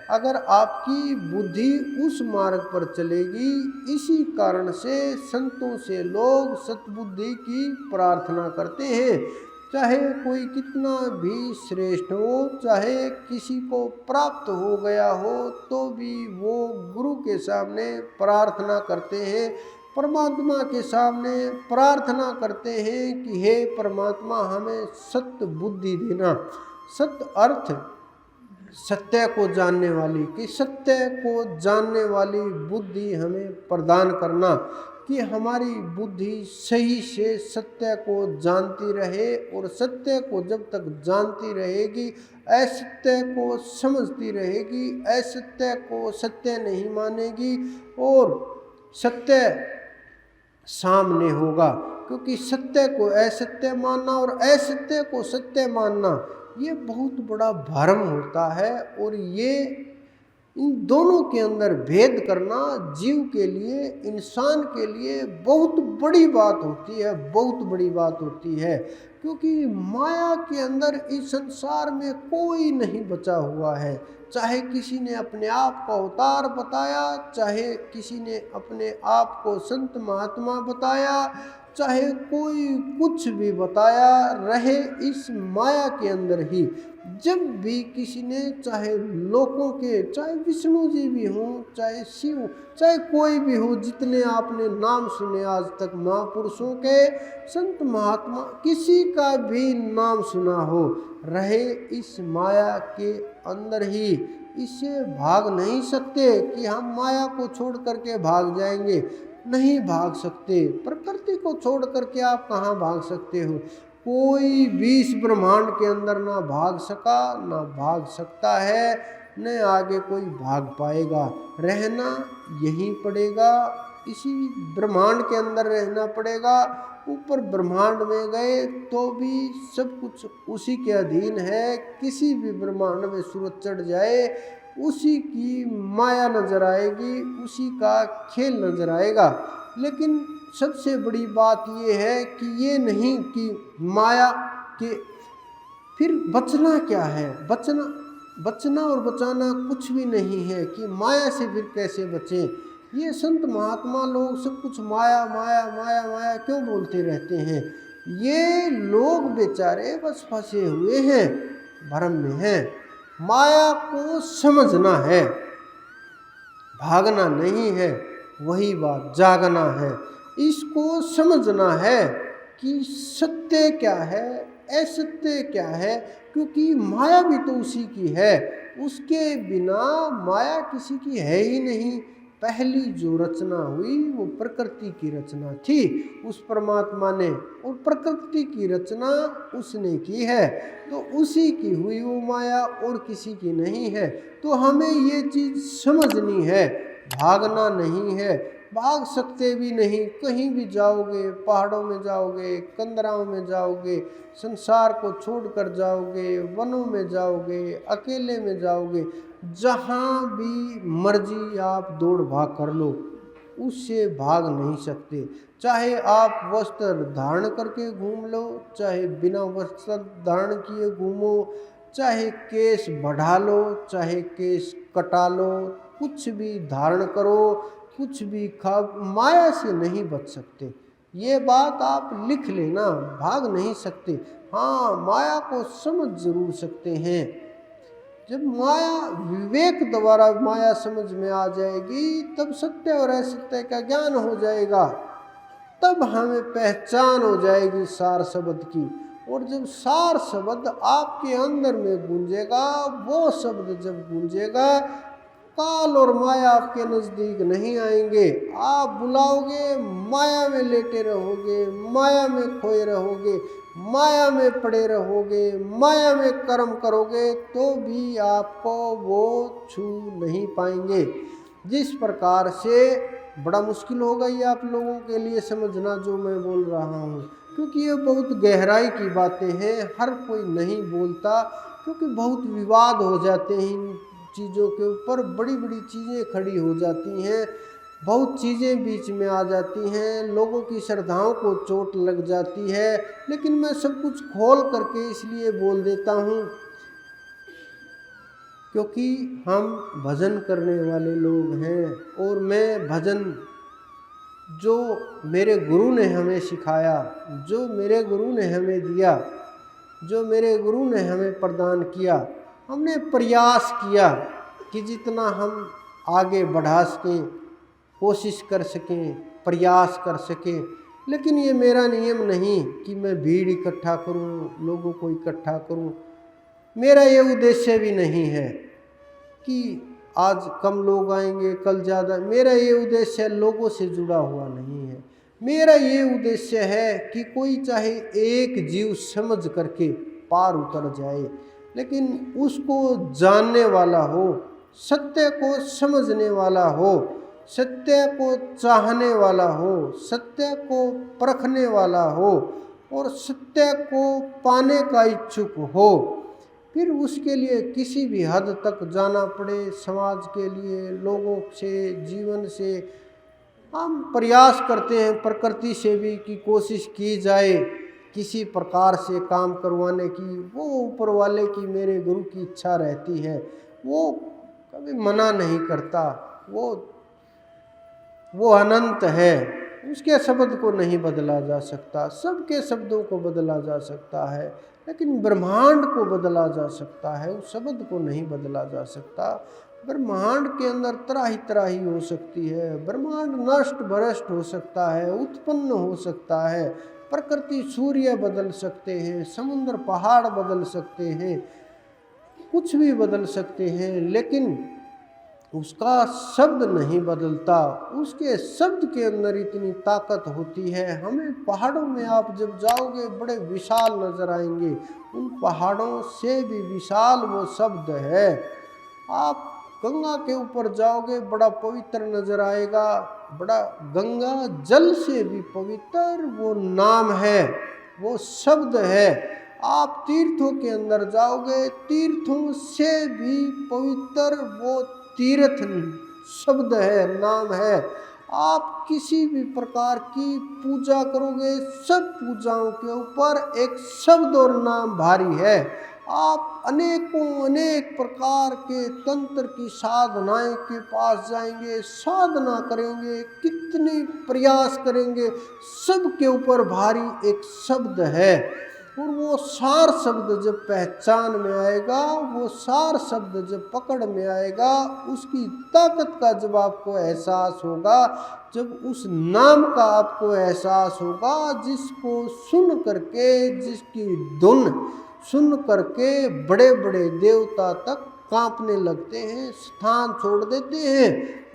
अगर आपकी बुद्धि उस मार्ग पर चलेगी, इसी कारण से संतों से लोग सतबुद्धि की प्रार्थना करते हैं चाहे कोई कितना भी श्रेष्ठ हो, चाहे किसी को प्राप्त हो गया हो, तो भी वो गुरु के सामने प्रार्थना करते हैं, परमात्मा के सामने प्रार्थना करते हैं कि हे परमात्मा हमें सत्य बुद्धि देना, सत्य अर्थ सत्य को जानने वाली, कि सत्य को जानने वाली बुद्धि हमें प्रदान करना, कि हमारी बुद्धि सही से सत्य को जानती रहे, और सत्य को जब तक जानती रहेगी, असत्य को समझती रहेगी, असत्य को सत्य नहीं मानेगी, और सत्य सामने होगा। क्योंकि सत्य को असत्य मानना और असत्य को सत्य मानना ये बहुत बड़ा भ्रम होता है, और ये इन दोनों के अंदर भेद करना जीव के लिए, इंसान के लिए बहुत बड़ी बात होती है, बहुत बड़ी बात होती है। क्योंकि माया के अंदर इस संसार में कोई नहीं बचा हुआ है, चाहे किसी ने अपने आप को अवतार बताया, चाहे किसी ने अपने आप को संत महात्मा बताया, चाहे कोई कुछ भी बताया, रहे इस माया के अंदर ही। जब भी किसी ने, चाहे लोगों के, चाहे विष्णु जी भी हों, चाहे शिव, चाहे कोई भी हो, जितने आपने नाम सुने आज तक महापुरुषों के, संत महात्मा, किसी का भी नाम सुना हो, रहे इस माया के अंदर ही। इससे भाग नहीं सकते कि हम माया को छोड़ करके भाग जाएंगे, नहीं भाग सकते। प्रकृति को छोड़ करके आप कहाँ भाग सकते हो? कोई भी इस ब्रह्मांड के अंदर ना भाग सका, ना भाग सकता है, न आगे कोई भाग पाएगा। रहना यहीं पड़ेगा, इसी ब्रह्मांड के अंदर रहना पड़ेगा। ऊपर ब्रह्मांड में गए तो भी सब कुछ उसी के अधीन है। किसी भी ब्रह्मांड में सूरज चढ़ जाए, उसी की माया नजर आएगी, उसी का खेल नजर आएगा। लेकिन सबसे बड़ी बात ये है कि ये नहीं कि माया के फिर बचना क्या है? बचना और बचाना कुछ भी नहीं है कि माया से फिर कैसे बचें। ये संत महात्मा लोग सब कुछ माया माया माया माया क्यों बोलते रहते हैं? ये लोग बेचारे बस फंसे हुए हैं, भ्रम में हैं। माया को समझना है, भागना नहीं है, वही बात जागना है। इसको समझना है कि सत्य क्या है, असत्य क्या है, क्योंकि माया भी तो उसी की है, उसके बिना माया किसी की है ही नहीं। पहली जो रचना हुई वो प्रकृति की रचना थी उस परमात्मा ने, और प्रकृति की रचना उसने की है, तो उसी की हुई वो माया और किसी की नहीं है। तो हमें ये चीज़ समझनी है, भागना नहीं है, भाग सकते भी नहीं। कहीं भी जाओगे, पहाड़ों में जाओगे, कंदराओं में जाओगे, संसार को छोड़कर जाओगे, वनों में जाओगे, अकेले में जाओगे, जहाँ भी मर्जी आप दौड़ भाग कर लो, उससे भाग नहीं सकते। चाहे आप वस्त्र धारण करके घूम लो, चाहे बिना वस्त्र धारण किए घूमो, चाहे केस बढ़ा लो, चाहे केस कटा लो, कुछ भी धारण करो, कुछ भी खा, माया से नहीं बच सकते। ये बात आप लिख लेना, भाग नहीं सकते। हाँ, माया को समझ जरूर सकते हैं। जब माया विवेक द्वारा माया समझ में आ जाएगी, तब सत्य और असत्य का ज्ञान हो जाएगा, तब हमें पहचान हो जाएगी सार शब्द की। और जब सार शब्द आपके अंदर में गूंजेगा, वो शब्द जब गूंजेगा, काल और माया आपके नजदीक नहीं आएंगे। आप बुलाओगे, माया में लेटे रहोगे, माया में खोए रहोगे, माया में पड़े रहोगे, माया में कर्म करोगे, तो भी आपको वो छू नहीं पाएंगे। जिस प्रकार से बड़ा मुश्किल होगा ये आप लोगों के लिए समझना जो मैं बोल रहा हूँ, क्योंकि ये बहुत गहराई की बातें हैं, हर कोई नहीं बोलता, क्योंकि बहुत विवाद हो जाते हैं इन चीज़ों के ऊपर, बड़ी बड़ी चीज़ें खड़ी हो जाती हैं, बहुत चीज़ें बीच में आ जाती हैं, लोगों की श्रद्धाओं को चोट लग जाती है। लेकिन मैं सब कुछ खोल करके इसलिए बोल देता हूँ क्योंकि हम भजन करने वाले लोग हैं, और मैं भजन जो मेरे गुरु ने हमें सिखाया, जो मेरे गुरु ने हमें दिया, जो मेरे गुरु ने हमें प्रदान किया, हमने प्रयास किया कि जितना हम आगे बढ़ा सकें, कोशिश कर सकें, प्रयास कर सकें। लेकिन ये मेरा नियम नहीं कि मैं भीड़ इकट्ठा करूं, लोगों को इकट्ठा करूं। मेरा ये उद्देश्य भी नहीं है कि आज कम लोग आएंगे, कल ज़्यादा। मेरा ये उद्देश्य लोगों से जुड़ा हुआ नहीं है। मेरा ये उद्देश्य है कि कोई चाहे एक जीव समझ करके पार उतर जाए, लेकिन उसको जानने वाला हो, सत्य को समझने वाला हो, सत्य को चाहने वाला हो, सत्य को परखने वाला हो और सत्य को पाने का इच्छुक हो। फिर उसके लिए किसी भी हद तक जाना पड़े, समाज के लिए, लोगों से, जीवन से हम प्रयास करते हैं, प्रकृति से भी कि कोशिश की जाए किसी प्रकार से काम करवाने की। वो ऊपर वाले की, मेरे गुरु की इच्छा रहती है, वो कभी मना नहीं करता। वो अनंत है, उसके शब्द को नहीं बदला जा सकता। सबके शब्दों को बदला जा सकता है, लेकिन ब्रह्मांड को बदला जा सकता है, उस शब्द को नहीं बदला जा सकता। ब्रह्मांड के अंदर तरह ही हो सकती है। ब्रह्मांड नष्ट भ्रष्ट हो सकता है, उत्पन्न हो सकता है। प्रकृति, सूर्य बदल सकते हैं, समुद्र पहाड़ बदल सकते हैं, कुछ भी बदल सकते हैं, लेकिन उसका शब्द नहीं बदलता। उसके शब्द के अंदर इतनी ताकत होती है। हमें पहाड़ों में आप जब जाओगे बड़े विशाल नजर आएंगे, उन पहाड़ों से भी विशाल वो शब्द है। आप गंगा के ऊपर जाओगे, बड़ा पवित्र नजर आएगा, बड़ा गंगा जल से भी पवित्र वो नाम है, वो शब्द है। आप तीर्थों के अंदर जाओगे, तीर्थों से भी पवित्र वो तीर्थ शब्द है, नाम है। आप किसी भी प्रकार की पूजा करोगे, सब पूजाओं के ऊपर एक शब्द और नाम भारी है। आप अनेक प्रकार के तंत्र की साधनाएं के पास जाएंगे, साधना करेंगे, कितने प्रयास करेंगे, सब के ऊपर भारी एक शब्द है। और वो सार शब्द जब पहचान में आएगा, वो सार शब्द जब पकड़ में आएगा, उसकी ताकत का जब आपको एहसास होगा, जब उस नाम का आपको एहसास होगा, जिसको सुन करके, जिसकी धुन सुन करके बड़े बड़े देवता तक कांपने लगते हैं, स्थान छोड़ देते हैं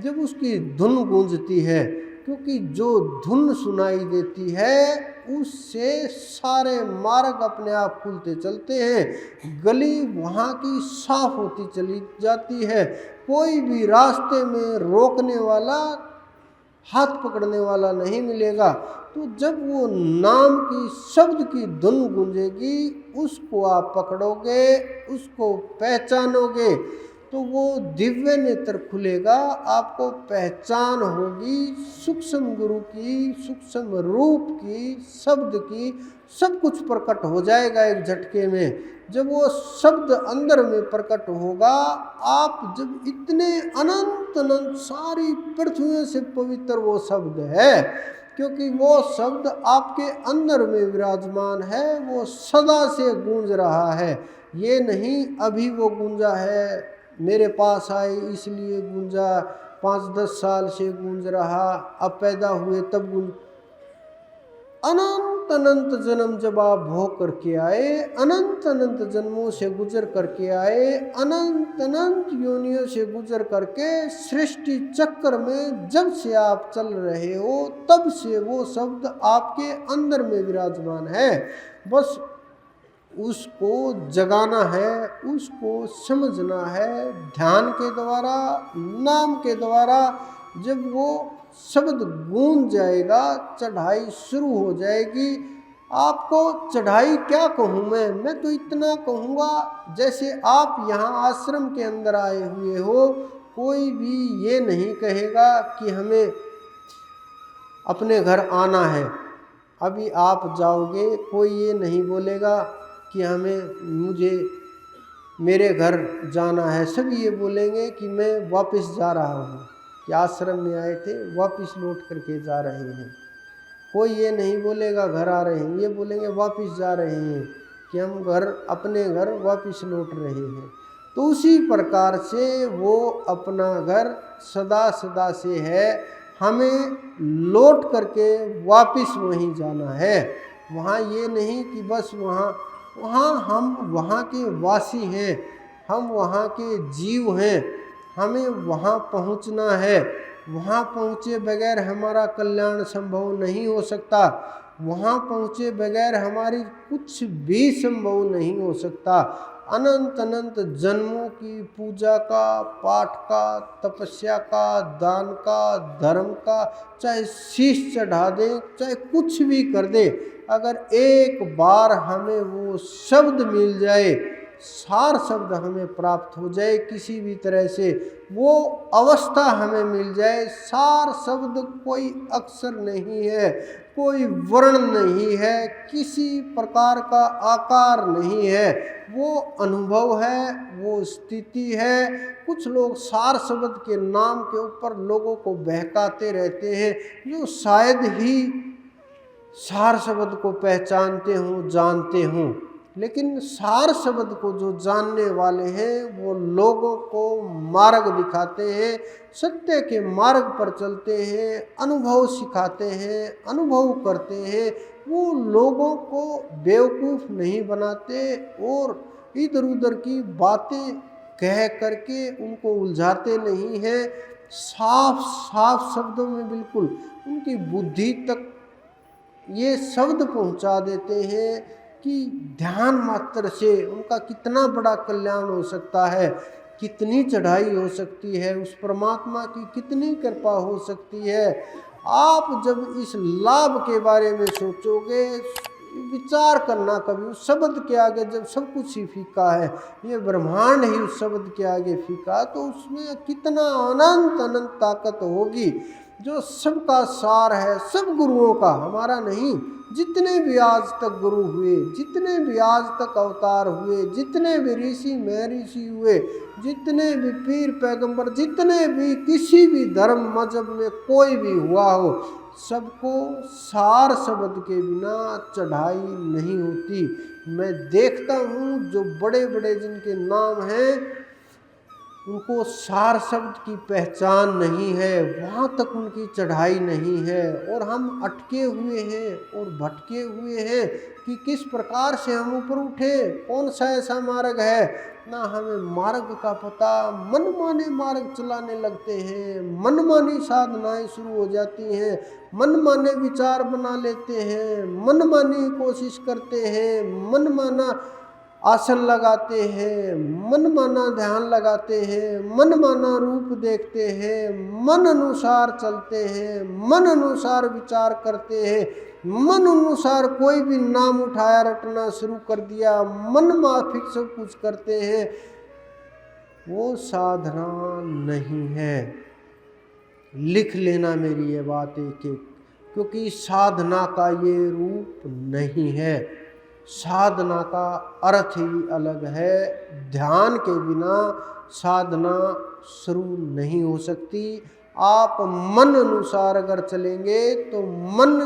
जब उसकी धुन गूंजती है। क्योंकि जो धुन सुनाई देती है उससे सारे मार्ग अपने आप खुलते चलते हैं, गली वहाँ की साफ होती चली जाती है, कोई भी रास्ते में रोकने वाला, हाथ पकड़ने वाला नहीं मिलेगा। तो जब वो नाम की शब्द की धुन गूंजेगी, उसको आप पकड़ोगे, उसको पहचानोगे, तो वो दिव्य नेत्र खुलेगा, आपको पहचान होगी सूक्ष्म गुरु की, सूक्ष्म रूप की, शब्द की, सब कुछ प्रकट हो जाएगा एक झटके में। जब वो शब्द अंदर में प्रकट होगा, आप जब इतने अनंत सारी पृथ्वी से पवित्र वो शब्द है, क्योंकि वो शब्द आपके अंदर में विराजमान है, वो सदा से गूंज रहा है। ये नहीं अभी वो गूंजा है, मेरे पास आए इसलिए गूंजा, 5-10 साल से गूंज रहा, अब पैदा हुए तब गूंज। अनंत जन्म जब आप भोग करके आए, अनंत जन्मों से गुजर करके आए, अनंत योनियों से गुजर करके सृष्टि चक्र में जब से आप चल रहे हो, तब से वो शब्द आपके अंदर में विराजमान है। बस उसको जगाना है, उसको समझना है, ध्यान के द्वारा, नाम के द्वारा। जब वो शब्द गूंज जाएगा, चढ़ाई शुरू हो जाएगी। आपको चढ़ाई क्या कहूँ मैं तो इतना कहूँगा, जैसे आप यहाँ आश्रम के अंदर आए हुए हो, कोई भी ये नहीं कहेगा कि हमें अपने घर आना है। अभी आप जाओगे, कोई ये नहीं बोलेगा कि मुझे मेरे घर जाना है। सभी ये बोलेंगे कि मैं वापस जा रहा हूँ, कि आश्रम में आए थे वापस लौट करके जा रहे हैं। कोई ये नहीं बोलेगा घर आ रहे हैं, ये बोलेंगे वापस जा रहे हैं, कि हम अपने घर वापस लौट रहे हैं। तो उसी प्रकार से वो अपना घर सदा सदा से है, हमें लौट करके वापस वहीं जाना है। वहाँ ये नहीं कि बस वहाँ हम वहाँ के वासी हैं, हम वहाँ के जीव हैं, हमें वहाँ पहुँचना है। वहाँ पहुँचे बगैर हमारा कल्याण संभव नहीं हो सकता, वहाँ पहुँचे बगैर हमारी कुछ भी संभव नहीं हो सकता। अनंत अनंत जन्मों की पूजा का, पाठ का, तपस्या का, दान का, धर्म का, चाहे शीश चढ़ा दे, चाहे कुछ भी कर दे, अगर एक बार हमें वो शब्द मिल जाए, सार शब्द हमें प्राप्त हो जाए, किसी भी तरह से वो अवस्था हमें मिल जाए, सार शब्द कोई अक्षर नहीं है, कोई वर्ण नहीं है, किसी प्रकार का आकार नहीं है, वो अनुभव है, वो स्थिति है। कुछ लोग सार शब्द के नाम के ऊपर लोगों को बहकाते रहते हैं, जो शायद ही सार शब्द को पहचानते हों, जानते हों, लेकिन सार शब्द को जो जानने वाले हैं वो लोगों को मार्ग दिखाते हैं, सत्य के मार्ग पर चलते हैं, अनुभव सिखाते हैं, अनुभव करते हैं। वो लोगों को बेवकूफ़ नहीं बनाते और इधर उधर की बातें कह करके उनको उलझाते नहीं हैं। साफ साफ शब्दों में बिल्कुल उनकी बुद्धि तक ये शब्द पहुंचा देते हैं कि ध्यान मात्र से उनका कितना बड़ा कल्याण हो सकता है, कितनी चढ़ाई हो सकती है, उस परमात्मा की कितनी कृपा हो सकती है। आप जब इस लाभ के बारे में सोचोगे, विचार करना कभी उस शब्द के आगे, जब सब कुछ ही फीका है, ये ब्रह्मांड ही उस शब्द के आगे फीका, तो उसमें कितना अनंत अनंत ताकत होगी, जो सबका सार है, सब गुरुओं का, हमारा नहीं। जितने भी आज तक गुरु हुए, जितने भी आज तक अवतार हुए, जितने भी ऋषि महर्षि हुए, जितने भी पीर पैगंबर, जितने भी किसी भी धर्म मजहब में कोई भी हुआ हो, सबको सार शब्द के बिना चढ़ाई नहीं होती। मैं देखता हूँ जो बड़े बड़े जिनके नाम हैं, उनको सार शब्द की पहचान नहीं है, वहाँ तक उनकी चढ़ाई नहीं है, और हम अटके हुए हैं और भटके हुए हैं कि किस प्रकार से हम ऊपर उठे, कौन सा ऐसा मार्ग है, ना हमें मार्ग का पता। मनमाने मार्ग चलाने लगते हैं, मनमानी साधनाएं शुरू हो जाती हैं, मनमाने विचार बना लेते हैं, मनमानी कोशिश करते हैं, मनमाना आसन लगाते हैं, मनमाना ध्यान लगाते हैं, मनमाना रूप देखते हैं, मन अनुसार चलते हैं, मन अनुसार विचार करते हैं, मन अनुसार कोई भी नाम उठाया रटना शुरू कर दिया, मन माफिक सब कुछ करते हैं। वो साधना नहीं है। लिख लेना मेरी ये बात एक एक, क्योंकि साधना का ये रूप नहीं है। साधना का अर्थ ही अलग है। ध्यान के बिना साधना शुरू नहीं हो सकती। आप मन अनुसार अगर चलेंगे तो मन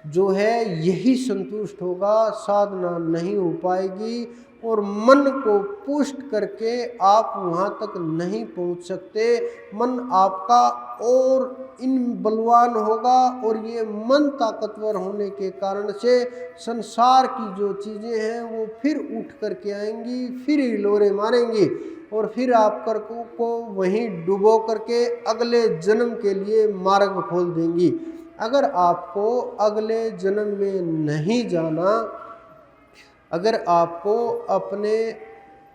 जो है यही संतुष्ट होगा, साधना नहीं हो पाएगी, और मन को पुष्ट करके आप वहाँ तक नहीं पहुँच सकते। मन आपका और इन बलवान होगा, और ये मन ताकतवर होने के कारण से संसार की जो चीज़ें हैं वो फिर उठ करके आएंगी, फिर हिलोरे मारेंगी, और फिर आप को वहीं डुबो करके अगले जन्म के लिए मार्ग खोल देंगी। अगर आपको अगले जन्म में नहीं जाना, अगर आपको अपने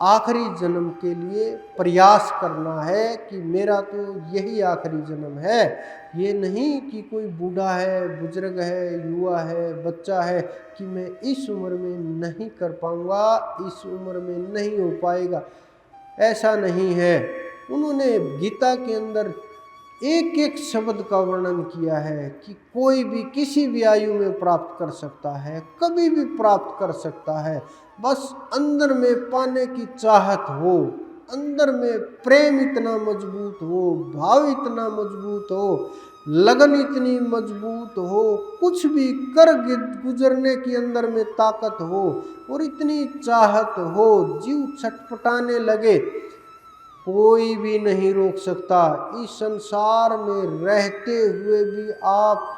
आखिरी जन्म के लिए प्रयास करना है कि मेरा तो यही आखिरी जन्म है, ये नहीं कि कोई बूढ़ा है, बुजुर्ग है, युवा है, बच्चा है, कि मैं इस उम्र में नहीं कर पाऊँगा, इस उम्र में नहीं हो पाएगा, ऐसा नहीं है। उन्होंने गीता के अंदर एक एक शब्द का वर्णन किया है कि कोई भी किसी भी आयु में प्राप्त कर सकता है, कभी भी प्राप्त कर सकता है, बस अंदर में पाने की चाहत हो, अंदर में प्रेम इतना मजबूत हो, भाव इतना मजबूत हो, लगन इतनी मजबूत हो, कुछ भी कर गुजरने की अंदर में ताकत हो और इतनी चाहत हो, जीव छटपटाने लगे, कोई भी नहीं रोक सकता। इस संसार में रहते हुए भी आप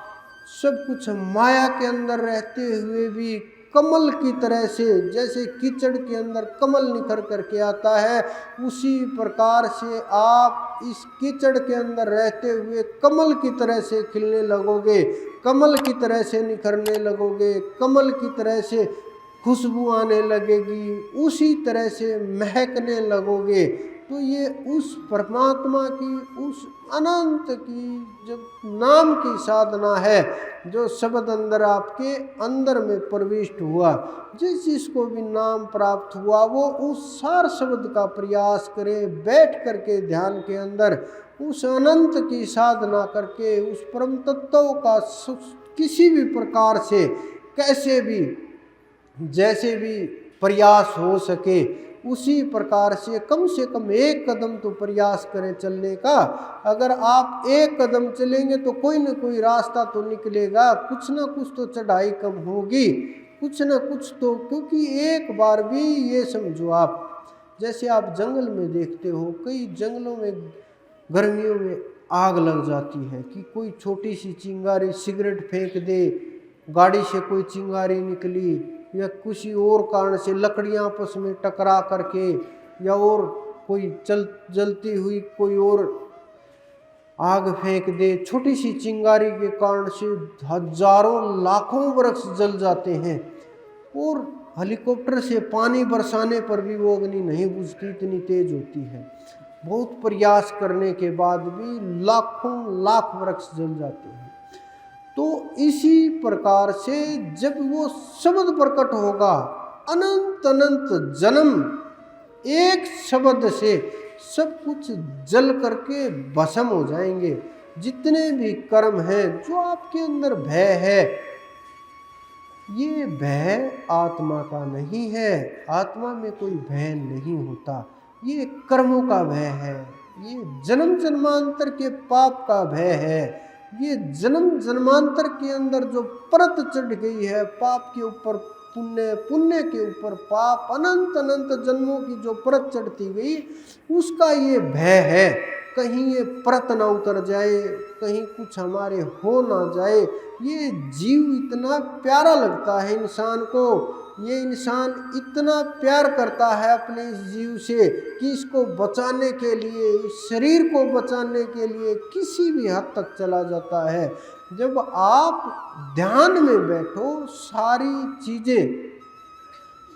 सब कुछ माया के अंदर रहते हुए भी कमल की तरह से, जैसे कीचड़ के अंदर कमल निखर करके आता है, उसी प्रकार से आप इस कीचड़ के अंदर रहते हुए कमल की तरह से खिलने लगोगे, कमल की तरह से निखरने लगोगे, कमल की तरह से खुशबू आने लगेगी, उसी तरह से महकने लगोगे। तो ये उस परमात्मा की, उस अनंत की जब नाम की साधना है, जो शब्द अंदर आपके अंदर में प्रविष्ट हुआ, जिस जिसको भी नाम प्राप्त हुआ वो उस सार शब्द का प्रयास करे, बैठ करके ध्यान के अंदर उस अनंत की साधना करके उस परम तत्व का किसी भी प्रकार से, कैसे भी, जैसे भी प्रयास हो सके उसी प्रकार से कम एक कदम तो प्रयास करें चलने का। अगर आप एक कदम चलेंगे तो कोई न कोई रास्ता तो निकलेगा, कुछ ना कुछ तो चढ़ाई कम होगी, कुछ ना कुछ तो, क्योंकि एक बार भी ये समझो आप, जैसे आप जंगल में देखते हो, कई जंगलों में गर्मियों में आग लग जाती है कि कोई छोटी सी चिंगारी, सिगरेट फेंक दे, गाड़ी से कोई चिंगारी निकली या किसी और कारण से लकड़ियां आपस में टकरा करके, या और कोई जलती हुई कोई और आग फेंक दे, छोटी सी चिंगारी के कारण से हजारों लाखों वृक्ष जल जाते हैं, और हेलीकॉप्टर से पानी बरसाने पर भी वो अग्नि नहीं बुझती, इतनी तेज होती है। बहुत प्रयास करने के बाद भी लाखों लाख वृक्ष जल जाते हैं। तो इसी प्रकार से जब वो शब्द प्रकट होगा, अनंत अनंत जन्म एक शब्द से सब कुछ जल करके भस्म हो जाएंगे। जितने भी कर्म हैं, जो आपके अंदर भय है, ये भय आत्मा का नहीं है, आत्मा में कोई भय नहीं होता, ये कर्मों का भय है, ये जन्म जन्मांतर के पाप का भय है, ये जन्म जन्मांतर के अंदर जो परत चढ़ गई है, पाप के ऊपर पुण्य, पुण्य के ऊपर पाप, अनंत अनंत जन्मों की जो परत चढ़ती गई, उसका ये भय है, कहीं ये परत ना उतर जाए, कहीं कुछ हमारे हो ना जाए। ये जीव इतना प्यारा लगता है इंसान को, ये इंसान इतना प्यार करता है अपने इस जीव से कि इसको बचाने के लिए, इस शरीर को बचाने के लिए किसी भी हद तक चला जाता है। जब आप ध्यान में बैठो, सारी चीज़ें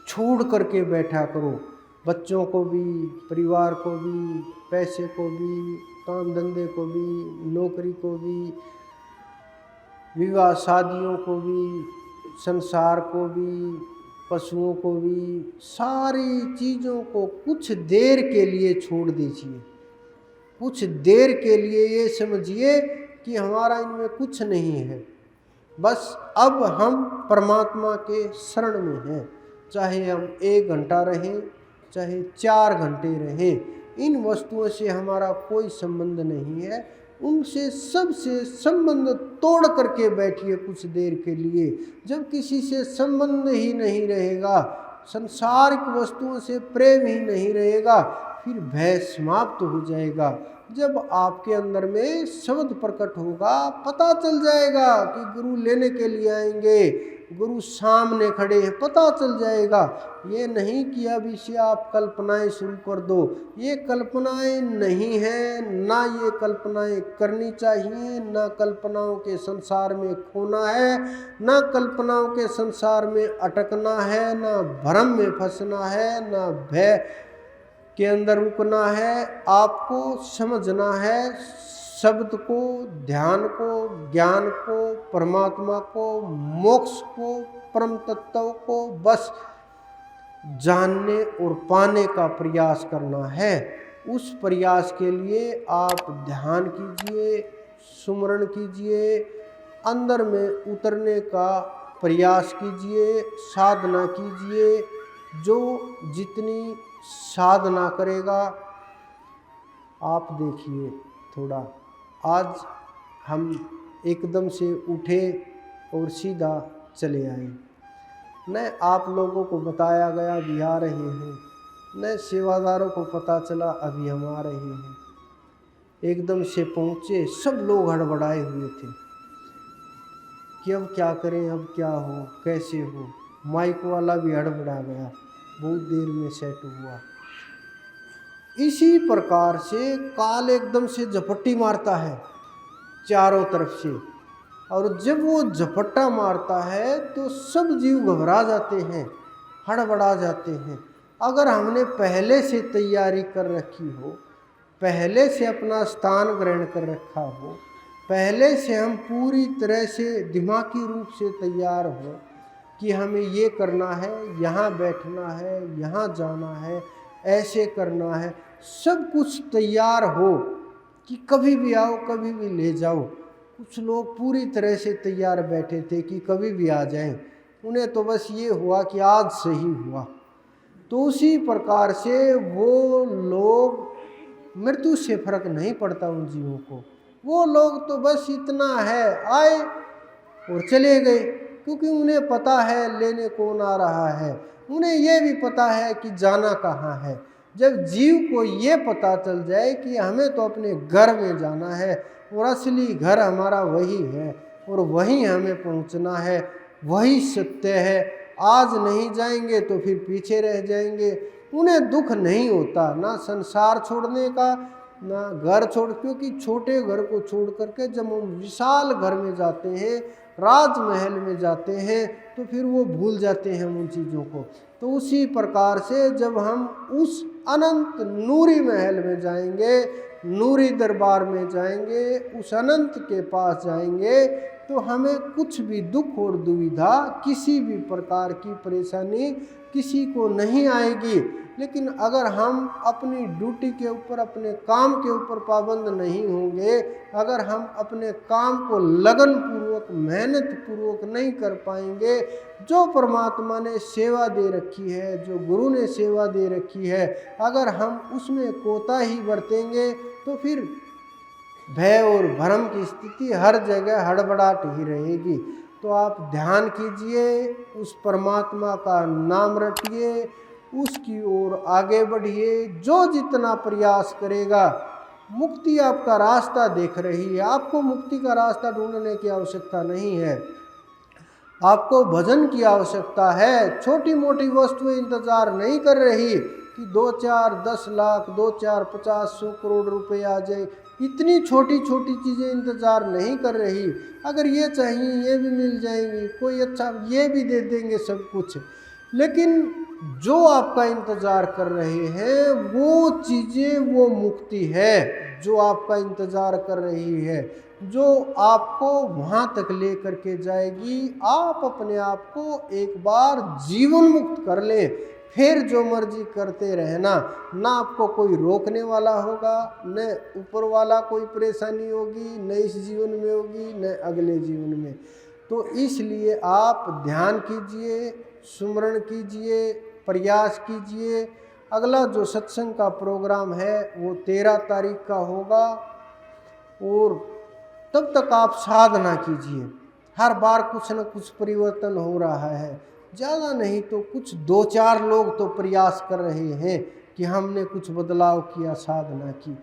छोड़ करके बैठा करो, बच्चों को भी, परिवार को भी, पैसे को भी, काम धंधे को भी, नौकरी को भी, विवाह शादियों को भी, संसार को भी, पशुओं को भी, सारी चीज़ों को कुछ देर के लिए छोड़ दीजिए। कुछ देर के लिए ये समझिए कि हमारा इनमें कुछ नहीं है, बस अब हम परमात्मा के शरण में हैं। चाहे हम 1 घंटा रहें, चाहे 4 घंटे रहें, इन वस्तुओं से हमारा कोई संबंध नहीं है। उनसे सबसे संबंध तोड़ करके बैठिए कुछ देर के लिए। जब किसी से संबंध ही नहीं रहेगा, संसारिक वस्तुओं से प्रेम ही नहीं रहेगा, फिर भय समाप्त हो जाएगा। जब आपके अंदर में शब्द प्रकट होगा, पता चल जाएगा कि गुरु लेने के लिए आएंगे, गुरु सामने खड़े हैं, पता चल जाएगा। ये नहीं कि अब इसे आप कल्पनाएं शुरू कर दो, ये कल्पनाएं नहीं है, ना ये कल्पनाएं करनी चाहिए, ना कल्पनाओं के संसार में खोना है, ना कल्पनाओं के संसार में अटकना है, ना भ्रम में फंसना है, ना भय के अंदर रुकना है। आपको समझना है शब्द को, ध्यान को, ज्ञान को, परमात्मा को, मोक्ष को, परम तत्व को बस जानने और पाने का प्रयास करना है। उस प्रयास के लिए आप ध्यान कीजिए, सुमरण कीजिए, अंदर में उतरने का प्रयास कीजिए, साधना कीजिए। जो जितनी साधना करेगा, आप देखिए, थोड़ा आज हम एकदम से उठे और सीधा चले आए। न आप लोगों को बताया गया अभी आ रहे हैं, न सेवादारों को पता चला अभी हम आ रहे हैं। एकदम से पहुँचे, सब लोग हड़बड़ाए हुए थे कि अब क्या करें, अब क्या हो, कैसे हो। माइक वाला भी हड़बड़ा गया, बहुत देर में सेट हुआ। इसी प्रकार से काल एकदम से झपट्टी मारता है चारों तरफ से, और जब वो झपट्टा मारता है तो सब जीव घबरा जाते हैं, हड़बड़ा जाते हैं। अगर हमने पहले से तैयारी कर रखी हो, पहले से अपना स्थान ग्रहण कर रखा हो, पहले से हम पूरी तरह से दिमागी रूप से तैयार हो कि हमें ये करना है, यहाँ बैठना है, यहाँ जाना है, ऐसे करना है, सब कुछ तैयार हो कि कभी भी आओ, कभी भी ले जाओ। कुछ लोग पूरी तरह से तैयार बैठे थे कि कभी भी आ जाएं, उन्हें तो बस ये हुआ कि आज सही हुआ। तो उसी प्रकार से वो लोग, मृत्यु से फर्क नहीं पड़ता उन जीवों को, वो लोग तो बस इतना है आए और चले गए, क्योंकि उन्हें पता है लेने कौन आ रहा है, उन्हें ये भी पता है कि जाना कहाँ है। जब जीव को ये पता चल जाए कि हमें तो अपने घर में जाना है और असली घर हमारा वही है और वहीं हमें पहुंचना है, वही सत्य है, आज नहीं जाएंगे तो फिर पीछे रह जाएंगे। उन्हें दुख नहीं होता ना संसार छोड़ने का, ना घर छोड़, क्योंकि छोटे घर को छोड़ करके जब हम विशाल घर में जाते हैं, राजमहल में जाते हैं, तो फिर वो भूल जाते हैं उन चीज़ों को। तो उसी प्रकार से जब हम उस अनंत नूरी महल में जाएंगे, नूरी दरबार में जाएंगे, उस अनंत के पास जाएंगे, तो हमें कुछ भी दुख और दुविधा, किसी भी प्रकार की परेशानी किसी को नहीं आएगी। लेकिन अगर हम अपनी ड्यूटी के ऊपर, अपने काम के ऊपर पाबंद नहीं होंगे, अगर हम अपने काम को लगन पूर्वक, मेहनत पूर्वक नहीं कर पाएंगे, जो परमात्मा ने सेवा दे रखी है, जो गुरु ने सेवा दे रखी है, अगर हम उसमें कोताही बरतेंगे तो फिर भय और भ्रम की स्थिति हर जगह हड़बड़ाहट ही रहेगी। तो आप ध्यान कीजिए, उस परमात्मा का नाम रटिए, उसकी ओर आगे बढ़िए। जो जितना प्रयास करेगा, मुक्ति आपका रास्ता देख रही है, आपको मुक्ति का रास्ता ढूंढने की आवश्यकता नहीं है, आपको भजन की आवश्यकता है। छोटी मोटी वस्तुएं इंतजार नहीं कर रही कि 2 4 10 लाख, 2 4 50 100 करोड़ रुपए आ जाए, इतनी छोटी छोटी चीज़ें इंतज़ार नहीं कर रही। अगर ये चाहिए ये भी मिल जाएंगी, कोई अच्छा ये भी दे देंगे सब कुछ, लेकिन जो आपका इंतज़ार कर रहे हैं वो चीज़ें, वो मुक्ति है जो आपका इंतज़ार कर रही है, जो आपको वहाँ तक ले करके जाएगी। आप अपने आप को एक बार जीवन मुक्त कर लें, फिर जो मर्जी करते रहना, ना आपको कोई रोकने वाला होगा, न ऊपर वाला कोई परेशानी होगी, न इस जीवन में होगी न अगले जीवन में। तो इसलिए आप ध्यान कीजिए, सुमरण कीजिए, प्रयास कीजिए। अगला जो सत्संग का प्रोग्राम है वो 13 तारीख का होगा, और तब तक आप साधना कीजिए। हर बार कुछ न कुछ परिवर्तन हो रहा है, ज़्यादा नहीं तो कुछ 2 4 लोग तो प्रयास कर रहे हैं कि हमने कुछ बदलाव किया, साधना की।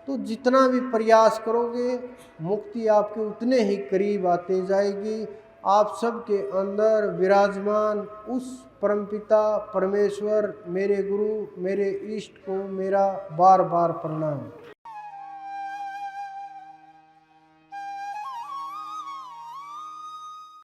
तो जितना भी प्रयास करोगे, मुक्ति आपके उतने ही करीब आते जाएगी। आप सबके अंदर विराजमान उस परमपिता परमेश्वर, मेरे गुरु, मेरे इष्ट को मेरा बार बार प्रणाम।